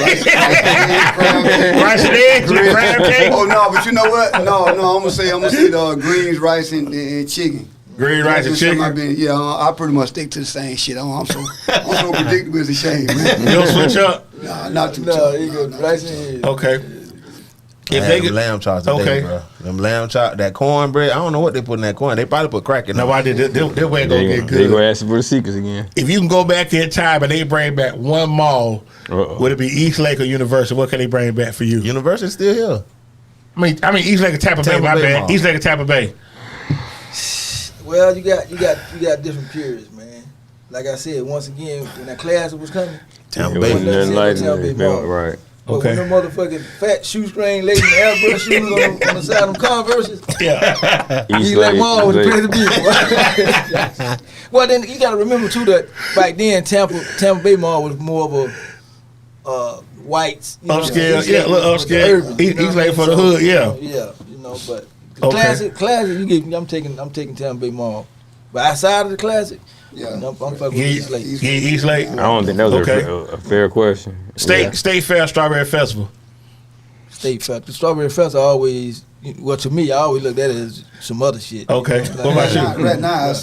Rice and eggs, crab cake. Oh no, but you know what? No, I'm gonna say the greens, rice, and chicken. Green rice and chicken. I pretty much stick to the same shit. I'm so predictable. It's a shame, man. You don't switch up? Nah, not too No, tough. you go rice and eggs. Okay. If they get lamb chops today, bro. Them lamb chop, that cornbread. I don't know what they put in that corn. They probably put crack in it. No, I did. They way gonna get good. They gonna ask you for the secrets again. If you can go back in time and they bring back one mall, would it be East Lake or University? What can they bring back for you? University's still here. I mean East Lake or Tampa Bay. My bad. Mall. East Lake or Tampa Bay. Well, you got different periods, man. Like I said, once again, when that class was coming, Tampa It Bay. wasn't nothing like Tampa Bay it. Mall. Right. But Okay. when them motherfucking fat shoestring laden airbrush shoes on the side of them Converses, Yeah. East Lake Mall was the place to be. Well, then you got to remember too that back then Tampa Bay Mall was more of a whites, Upscale, yeah, little upscale. East Lake for the hood, yeah. But the Okay. classic, I'm taking Tampa Bay Mall. But outside of the classic, Yeah. I'm fucking with East Lake. East Lake. I don't think that was Okay. a fair question. State Fair Strawberry Festival. State Fest. The Strawberry Fest always, well, to me, I always look at it as some other shit. Okay. What about you? Right now,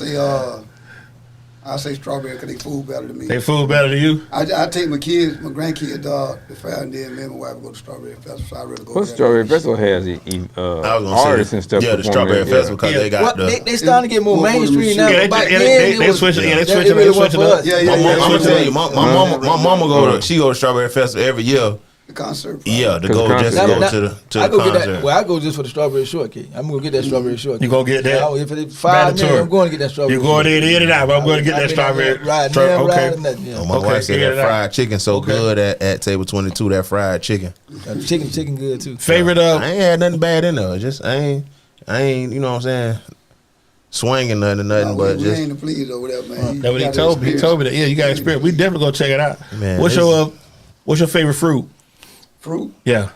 I say strawberry because they food better than me. They food better than you? I take my kids, my grandkids, the fair, and then me and my wife go to Strawberry Festival. So I really go What there. Strawberry Festival has artists and stuff? Yeah, the performing Strawberry there. Festival because they got Well, they starting to get more More mainstream now. Yeah, but back they then, switching. Yeah, they it switching. really They wasn't switching for up. us. Yeah, I'm gonna tell you, my mama go to Strawberry Festival every year. The concert. Yeah, to Cause go the just concert. go Now, to the I go get concert. that. Well, I go just for the strawberry shortcake. I'm gonna get that strawberry shortcake. You gonna get that? Now, if it's 5 minutes, Mandatory. I'm going to get that strawberry. You going in and out, but I'm going to get that strawberry. Okay. Oh, my Okay, wife said yeah, that fried chicken so Okay. good at Table 22. That fried chicken. Chicken good too. Favorite I ain't had nothing bad in there. Just I ain't. You know what I'm saying? Swinging nothing, but we just ain't the please over there, man. That's what he told me. He told me that. Yeah, you got experience. We definitely gonna check it out. Man, What's your favorite fruit? Fruit? Yeah.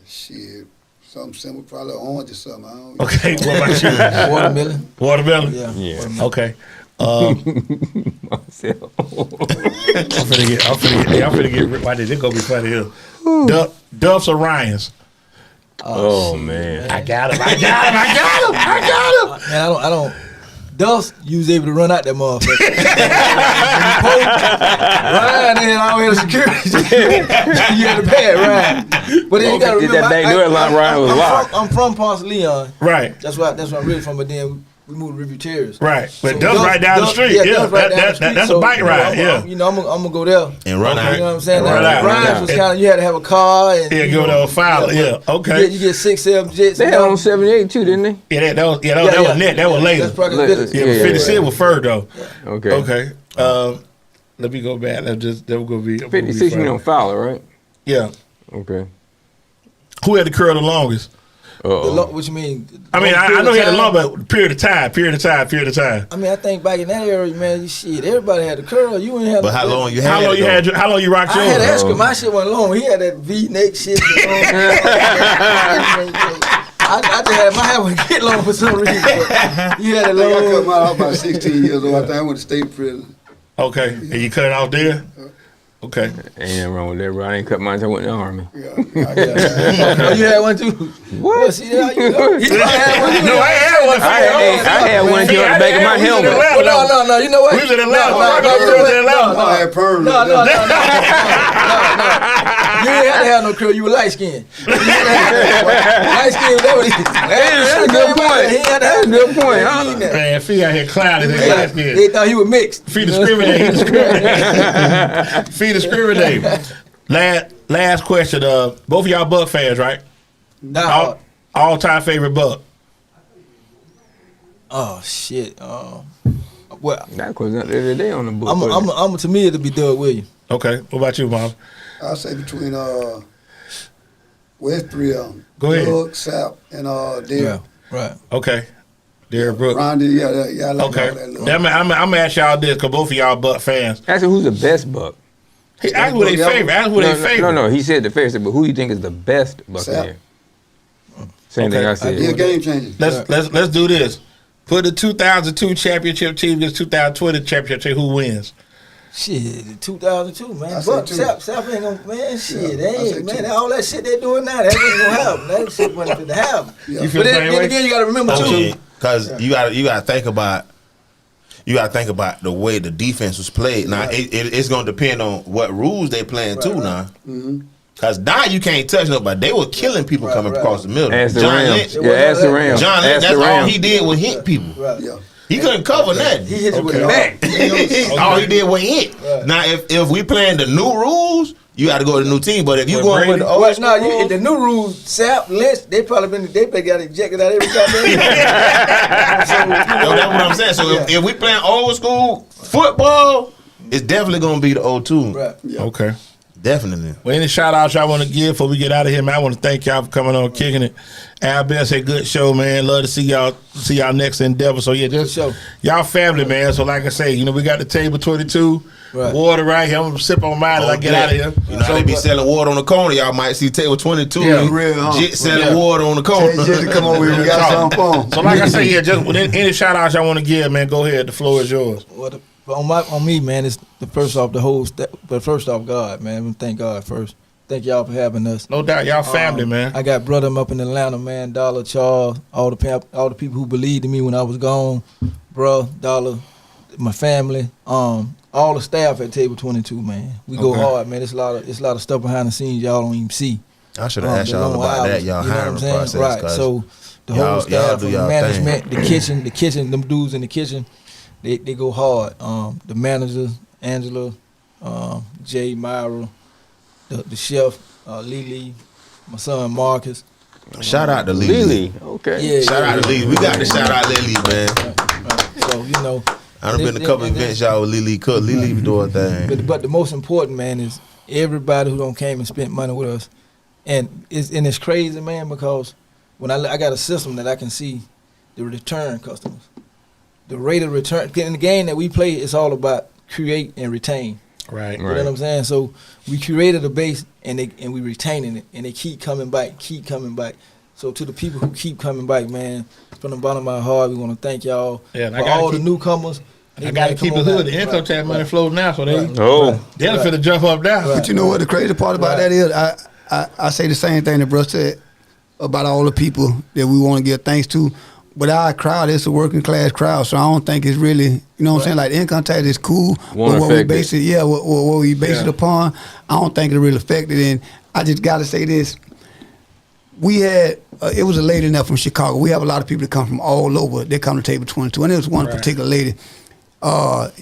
Shit. Something simple, probably orange or something. I don't Okay, what about you? Watermelon. Watermelon? Yeah. Yeah. Okay. Myself. I'm finna get why did it gonna be funny here? Duffs or Ryans? Oh man. I got him. Man, I don't. Dust, you was able to run out that motherfucker. Ryan, then I don't have security. You had to pay it, Ryan. But then you gotta remember, that back door line, Ryan was locked. I'm from Ponce Leon. Right. That's where I'm really from. But then we moved to River Terrace. Right. But So Duff's right down the street. Yeah, Duff's right down the street. that's So, a bike ride. I'm gonna go there. And run out. You know what I'm saying? Run out. Ryan's was kind of, you had to have a car. And, Yeah, you go know, to a file. Yeah, okay. You get 6, 7 jets. They had on 78 too, didn't they? Yeah, that was net. That was later. That's probably Let- Yeah, yeah, 50 Cent was fur though. Okay. Okay. Let me go back. That was gonna be 56 you on Fowler, right? Yeah. Okay. Who had the curl the longest? What you mean? I mean, I know he had the long, time? but period of time. I mean, I think back in that era, man, shit, everybody had the curl. You ain't have. But how long you had? How long you rocked I yours? had to ask him. My shit wasn't long. He had that V-neck shit. I just had my hair wouldn't get long for some reason. But he had it I cut long. mine off about 16 years old. I think I went to state prison. Okay, and you cut it off there. Okay. Ain't nothing wrong with that, bro. I ain't cut mine until I went in the army. Oh, you had one too? What? Well, see, how you know? You had one too. No, I had one. I had one until on the back of my helmet. Well, no. You know what? We was in Atlanta. I had perms. No. You didn't have to have no curl. You were light skinned. Light skinned. That's a good point. That's a good point, huh? Man, Fee out here clouded. They thought he was mixed. Fee discriminate. Fee discriminate. Last question. Both of y'all Buck fans, right? Nah. All time favorite Buck. Oh shit. Well, That was not the other day on the book. to me it'll be Doug Williams. Okay. What about you, Mom? I'll say between it's 3 of them. Go ahead. Doug, Sap, and Dale. Right. Okay. Derrick Brooks. Rondy, yeah, I like Okay. all that. Little. I'm gonna ask y'all this because both of y'all Buck fans. Ask him who's the best Buck. He asked what they favorite. Ask what they favorite. No. He said the favorite, but who you think is the best Buccaneer? Same thing I said. He a game changer. Let's do this. Put the 2002 championship team against 2020 championship team. Who wins? Shit, 2002, man. I say Buck, two. Sap ain't gonna, man, shit, Yeah, I say ain't, man, two. all that shit they doing now, that ain't gonna happen. That shit wasn't gonna happen. Yeah. You feel But the then, same then way? again, you gotta remember too. Because you gotta think about the way the defense was played. Now it's gonna depend on what rules they playing too. Now, because now you can't touch nobody. They were killing people coming across the middle. Ask the John Rams. Lynch, Yeah, ask the Rams. John Lynch. Ask That's the all Rams. he did was hit people. Right. Yeah. He couldn't cover nothing. He hit you with Okay. the back. All he did was hit. Right. Now, if we playing the new rules, you got to go to the new team. But if you With going with Brady? the old Well, no, school rules, the new rules, Sap, Lynch, they probably got ejected out every time. that's what I'm saying. So if we playing old school football, it's definitely gonna be the 0-2. Right. Okay. Definitely. Well, any shout outs y'all want to give before we get out of here, man? I want to thank y'all for coming on, kicking it. Al Bell said good show, man. Love to see y'all next endeavor. So yeah, just Good show. y'all family, man. So like I say, we got the table 22, Right. water right here. I'm gonna sip on mine as I get out of here. You know how they be selling water on the corner. Y'all might see table 22. Yeah, real, huh? Jit selling Yeah. water on the corner. Just to come over here, we got some phone. So like I say, yeah, just any shout outs y'all want to give, man, go ahead. The floor is yours. On me, man, it's the first off but first off, God, man. Thank God first. Thank y'all for having us. No doubt, y'all family, man. I got brother up in Atlanta, man. Dollar, Charles, all the people who believed in me when I was gone, bruh, Dollar, my family, all the staff at Table 22, man. We go Okay. hard, man. It's a lot of stuff behind the scenes y'all don't even see. I should have asked y'all about that, y'all you know what I'm hiring saying? process. Right. 'cause So the y'all- whole y'all staff, do from y'all management, the kitchen, them dudes in the kitchen, they go hard. The managers, Angela, Jay, Myra, the chef, Lily, my son Marcus. shout out to Lily. Lily. Okay. Yeah, Shout out to Lily. We got to shout out Lily, man. Right. So I done been to a couple events, y'all, with Lily Cook. Lily be doing things. but the most important, man, is everybody who don't came and spent money with us, and it's crazy, man, because when I got a system that I can see the return customers, the rate of return. In the game that we play, it's all about create and retain. Right. You know what I'm saying? So we created a base and we retaining it, and they keep coming back. So to the people who keep coming back, man, from the bottom of my heart, we want to thank y'all for all the newcomers. I got to keep it hood. The income tax money flows now, so they're finna jump up now. But you know what the crazy part about that is? I say the same thing that Bruce said about all the people that we want to give thanks to. But our crowd is a working class crowd, so I don't think it's really, you know what I'm saying? Like, the income tax is cool, but what we base it, what we base it upon, I don't think it really affected. And I just got to say this. We had, it was a lady in there from Chicago. We have a lot of people that come from all over. They come to Table 22, and there was one particular lady.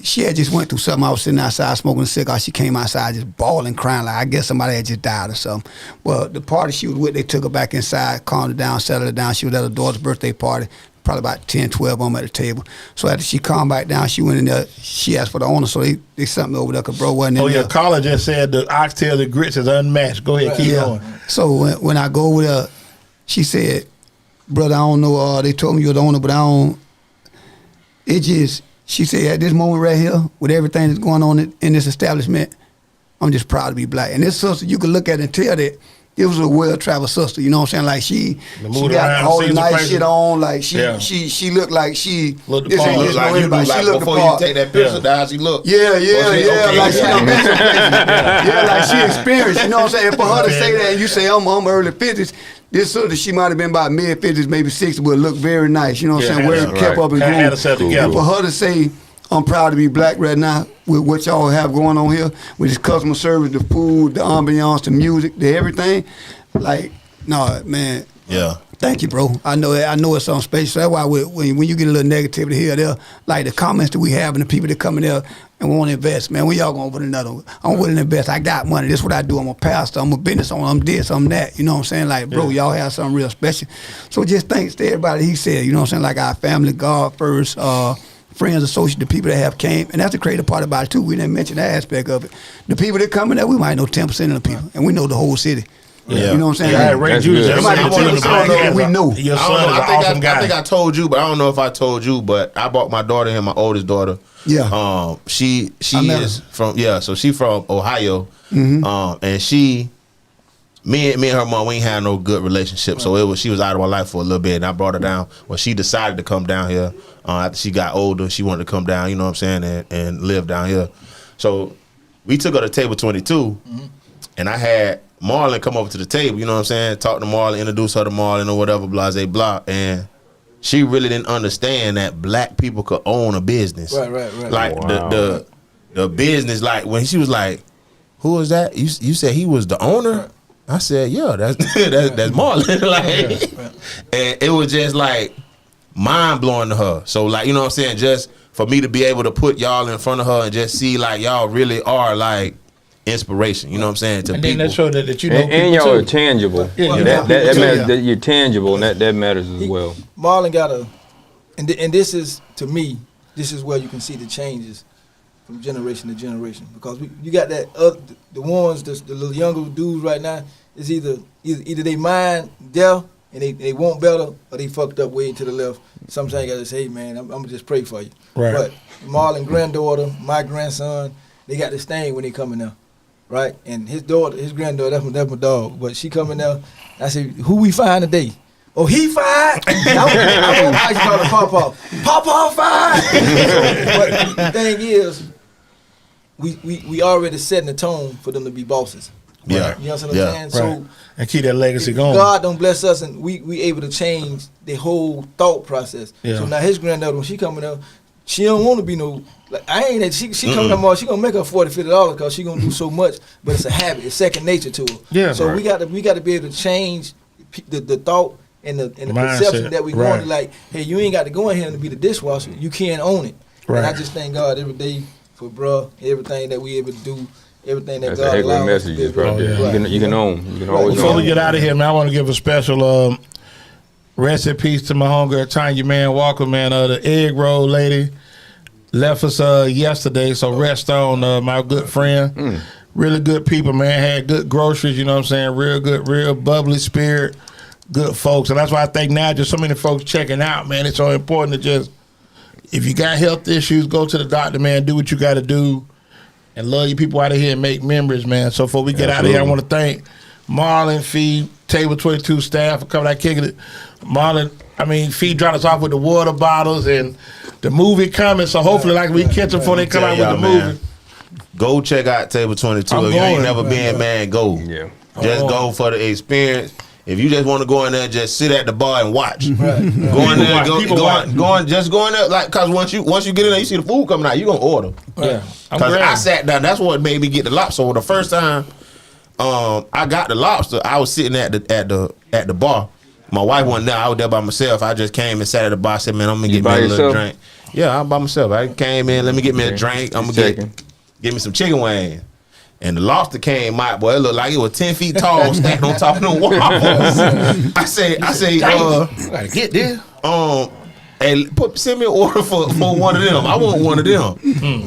She had just went through something. I was sitting outside smoking a cigar. She came outside just bawling, crying, like I guess somebody had just died or something. Well, the party she was with, they took her back inside, calmed her down, settled her down. She was at her daughter's birthday party, probably about 10, 12 of them at the table. So after she calmed back down, she went in there. She asked for the owner, so they sent me over there because bro wasn't in there. Oh, your caller just said the oxtail, the grits is unmatched. Go ahead, keep going. So when I go over there, she said, brother, I don't know, they told me you're the owner, but I don't, it just, she said, at this moment right here, with everything that's going on in this establishment, I'm just proud to be black. And this sister, you could look at it and tell that it was a well-traveled sister. You know what I'm saying? Like, she got all the nice shit on. Like, she looked like she looked the part. She looked like you do, like, before you take that picture, that's how she looked. Yeah. Like, she done been some like, she experienced. You know what I'm saying? And for her to say that, and you say, I'm early 50s, this sister, she might have been about mid-50s, maybe 60s, but looked very nice. You know what I'm saying? Where it kept up and grew. And for her to say, I'm proud to be black right now with what y'all have going on here, with this customer service, the food, the ambiance, the music, the everything. Like, no, man. Yeah. Thank you, bro. I know it's something special. So that's why when you get a little negativity here or there, like the comments that we have and the people that come in there and want to invest, man, we all going to put another one. I'm willing to invest. I got money. This is what I do. I'm a pastor. I'm a business owner. I'm this, I'm that. You know what I'm saying? Like, bro, y'all have something real special. So just thanks to everybody he said, you know what I'm saying? Like our family, God first, friends, associates, the people that have came. And that's the creative part about it, too. We didn't mention that aspect of it. The people that come in there, we might know 10% of the people. And we know the whole city. Yeah. You know what I'm saying? Yeah, like, Ray Judas. we know. Your son is an awesome guy. I think I told you, but I don't know if I told you, but I bought my daughter here, my oldest daughter. Yeah. She is from, so she from Ohio. Mm-hmm. And me and her mom, we ain't had no good relationship. So she was out of my life for a little bit, and I brought her down. When she decided to come down here, after she got older, she wanted to come down, you know what I'm saying, and live down here. So we took her to Table 22, and I had Marlon come over to the table, you know what I'm saying, talk to Marlon, introduce her to Marlon or whatever, blah. And she really didn't understand that black people could own a business. Right. Like, the business, like, when she was like, who was that? You said he was the owner? I said, yeah, that's Marlon. Like, and it was just like mind blowing to her. So, like, you know what I'm saying, just for me to be able to put y'all in front of her and just see, like, y'all really are like inspiration, you know what I'm saying, to and people. then that show that you know, and y'all are tangible. Yeah, that matters. That you're tangible, and that matters as well. Marlon got and this is, to me, this is where you can see the changes from generation to generation, because you got that the ones, the little younger dudes right now, is either they mind deaf and they want better, or they fucked up way to the left. Sometimes you gotta say, hey man, I'm gonna just pray for you. Right. But Marlon granddaughter, my grandson, they got this thing when they coming now, right? And his granddaughter, that's my dog. But she coming now. I said, who we find today? Oh, he fine. I used to call him Pawpaw. Pawpaw fine. But the thing is, we already setting the tone for them to be bosses. Yeah. You know what I'm saying? Right. So and keep that legacy going. God don't bless us, and we able to change the whole thought process. Yeah. So now his granddaughter, when she coming up, she don't want to be no. Like, I ain't. She coming up more. She gonna make her $40-50 because she gonna do so much. But it's a habit. It's second nature to her. Yeah. So right. we got to be able to change the thought and the Mindset, perception that we right. going to, like, hey, you ain't got to go in here and be the dishwasher. You can't own it. Right. And I just thank God every day for bruh, everything that we able to do, everything that That's God a heck of a allows us to message, do. right there. Right. You can own. You can always Before own. we get out of here, man, I want to give a special rest in peace to my homegirl Tanya, man, Walker, man, the egg roll lady. Left us yesterday, so rest on my good friend. Really good people, man. Had good groceries, you know what I'm saying? Real good, real bubbly spirit, good folks. And that's why I think now just so many folks checking out, man. It's so important to just, if you got health issues, go to the doctor, man. Do what you got to do. and love you people out of here and make memories, man. So before we get out of here, I want to thank Marlon, Fee, Table 22 staff for coming out kicking it. Marlon, Fee dropped us off with the water bottles and the movie coming. So hopefully, like we catch them before they come out with the movie. Go check out Table 22. If you ain't never been, man, go. Yeah. Just go for the experience. If you just want to go in there, just sit at the bar and watch. Right. Go in there, just go in there, like, cause once you get in there, you see the food coming out, you gonna order. Yeah. Cause I sat down. That's what made me get the lobster. So the first time, I got the lobster, I was sitting at the bar. My wife wasn't there. I was there by myself. I just came and sat at the bar. I said, "Man, I'm gonna get me a little drink." Yeah, I'm by myself. I came in. Let me get me a drink. I'm gonna get me some chicken wings. And the lobster came out, boy. It looked like it was 10 feet tall, stacked on top of the waffles. I say, gotta get this. Hey, send me an order for one of them. I want one of them.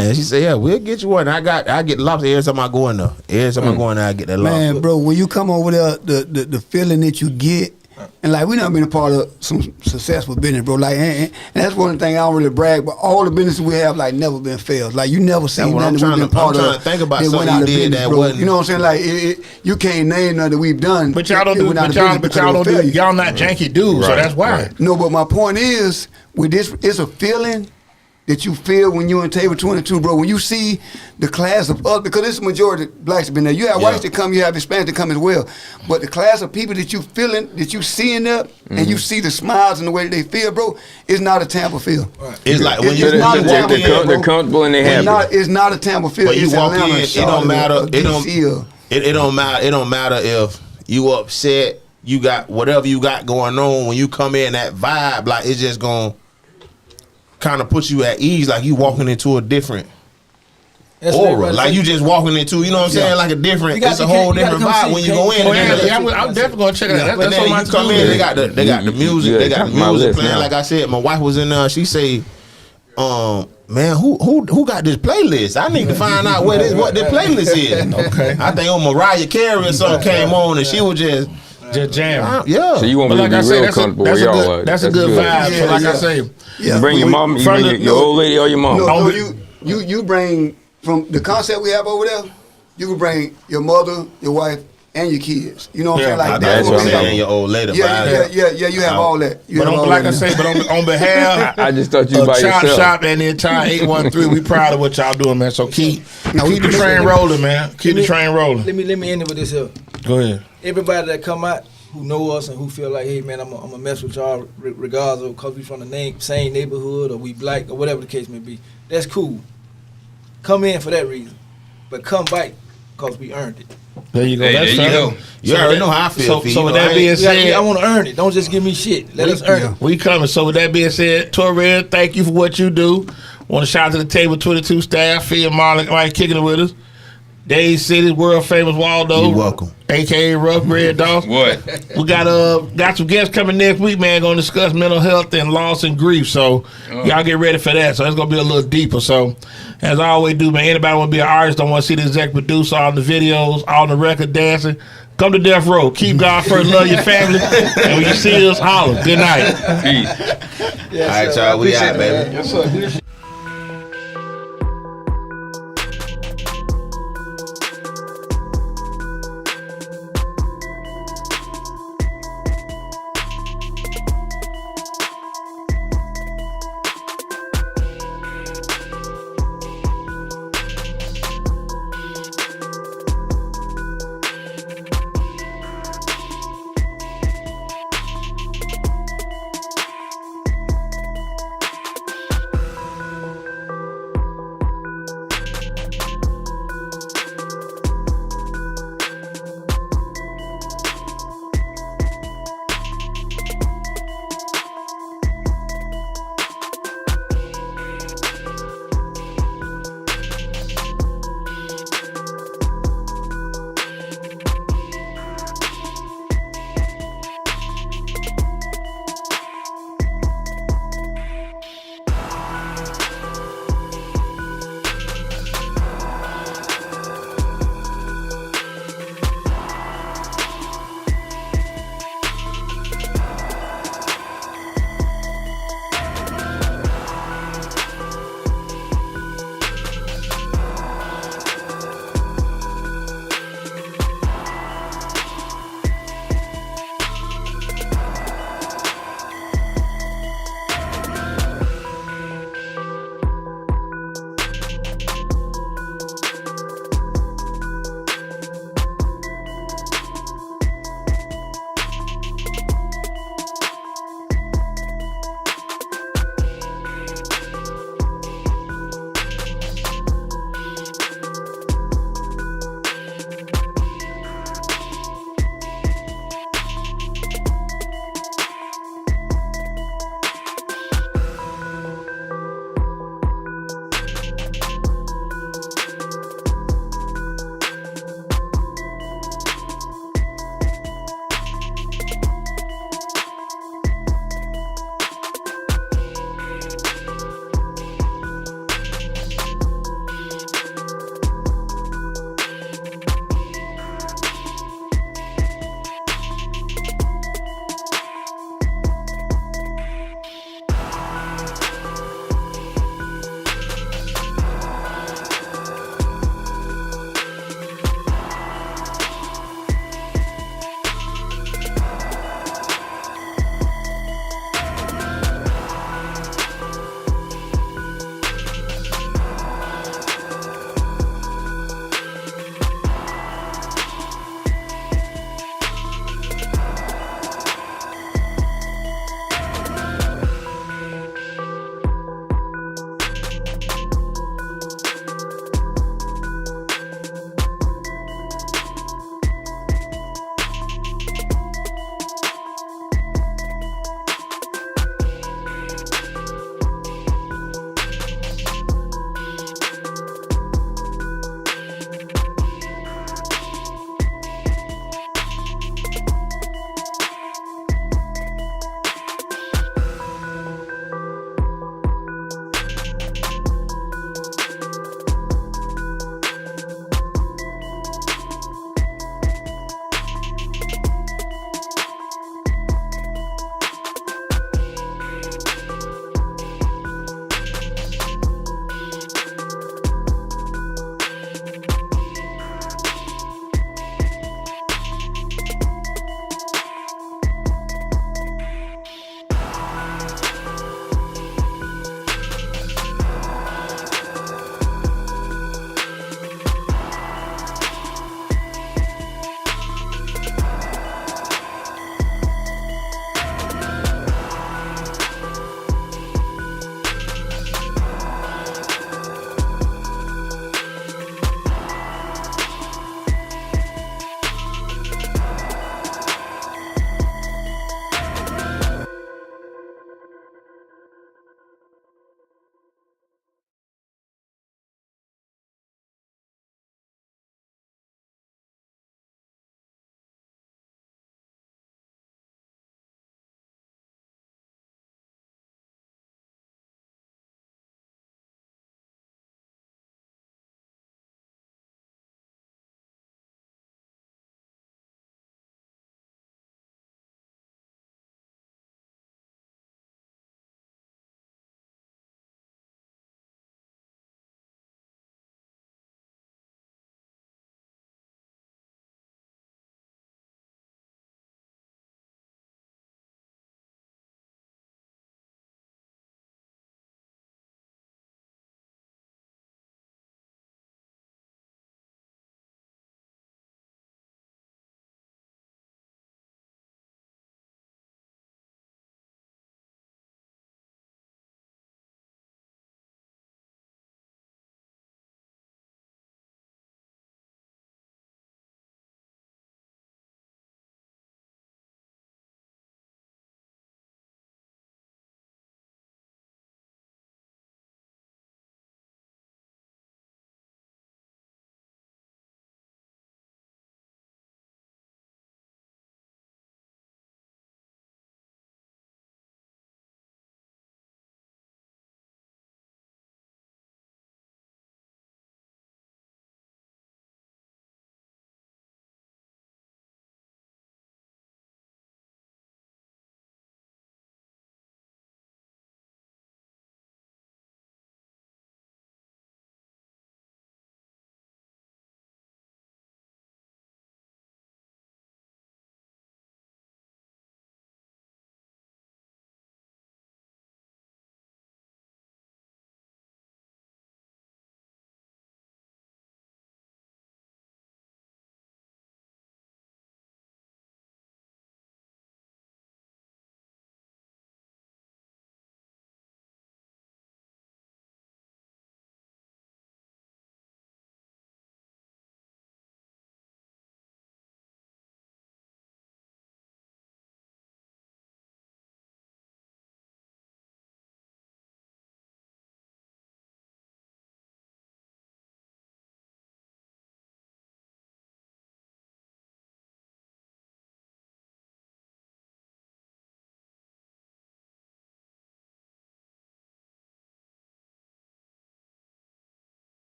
And she said, "Yeah, we'll get you one." I get lobster every time I go in there. Every time I go in there, I get that lobster. Man, bro, when you come over there, the feeling that you get. And like we done been a part of some successful business, bro. Like, and that's one thing I don't really brag, but all the businesses we have like never been failed. Like you never seen nothing we've been part of. I'm trying to think about something you did that wasn't. You know what I'm saying? Like you can't name nothing we've done. But y'all don't do. But y'all don't do. Y'all not janky dudes, so that's why. Right. No, but my point is, with this, it's a feeling that you feel when you're in Table 22, bro. When you see the class of us, because it's a majority of blacks have been there. You have whites that come, you have Hispanics that come as well. But the class of people that you feeling, that you seeing there, and you see the smiles and the way that they feel, bro, it's not a Tampa feel. Right. It's like when they're comfortable and they're happy. It's not a Tampa feel. When you walk in, it don't matter. It don't matter. It don't matter if you upset. You got whatever you got going on. When you come in, that vibe, like it's just gonna kind of put you at ease, like you walking into a different aura. Like you just walking into, you know what I'm saying, like a different. It's a whole different vibe when you go in. I'm definitely gonna check it out. But then you come in, they got the music, they got the music playing. Like I said, my wife was in there. She say, "Man, who got this playlist? I need to find out what the playlist is." Okay, I think on Mariah Carey or something came on, and she was just jamming. Yeah. So you want me to be real comfortable where y'all are. That's a good vibe. So like I say, you bring your mom, you bring your old lady or your mom. No, you bring, from the concept we have over there, you can bring your mother, your wife, and your kids. You know what I'm saying? Like that's what I'm saying. Your old lady. Yeah. You have all that. But on behalf, I just thought you by Chop yourself. Shop and the entire 813, we proud of what y'all doing, man. So keep the train rolling, man. Keep the train rolling. Let me end it with this here. Go ahead. Everybody that come out who know us and who feel like, hey man, I'm gonna mess with y'all regardless of because we from the same neighborhood or we black or whatever the case may be. That's cool. Come in for that reason, but come back because we earned it. There you go. Hey, That's there you go. You already know how I feel. So with that being said, I want to earn it. Don't just give me shit. Let us earn it. We coming. So with that being said, Torre, thank you for what you do. Want to shout out to the Table 22 staff, Fee and Marlon Wright kicking it with us. Dade City, world famous Waldo. You're welcome. AKA Ruff, Red Dog. What? We got some guests coming next week, man. Going to discuss mental health and loss and grief. So y'all get ready for that. So it's gonna be a little deeper. So as I always do, man. Anybody want to be an artist, don't want to see the exec producer, all the videos, all the record dancing. Come to Death Row. Keep God first. Love your family. And when you see us, holler. Good night. Peace. All right, y'all. We out, baby. Yes, sir.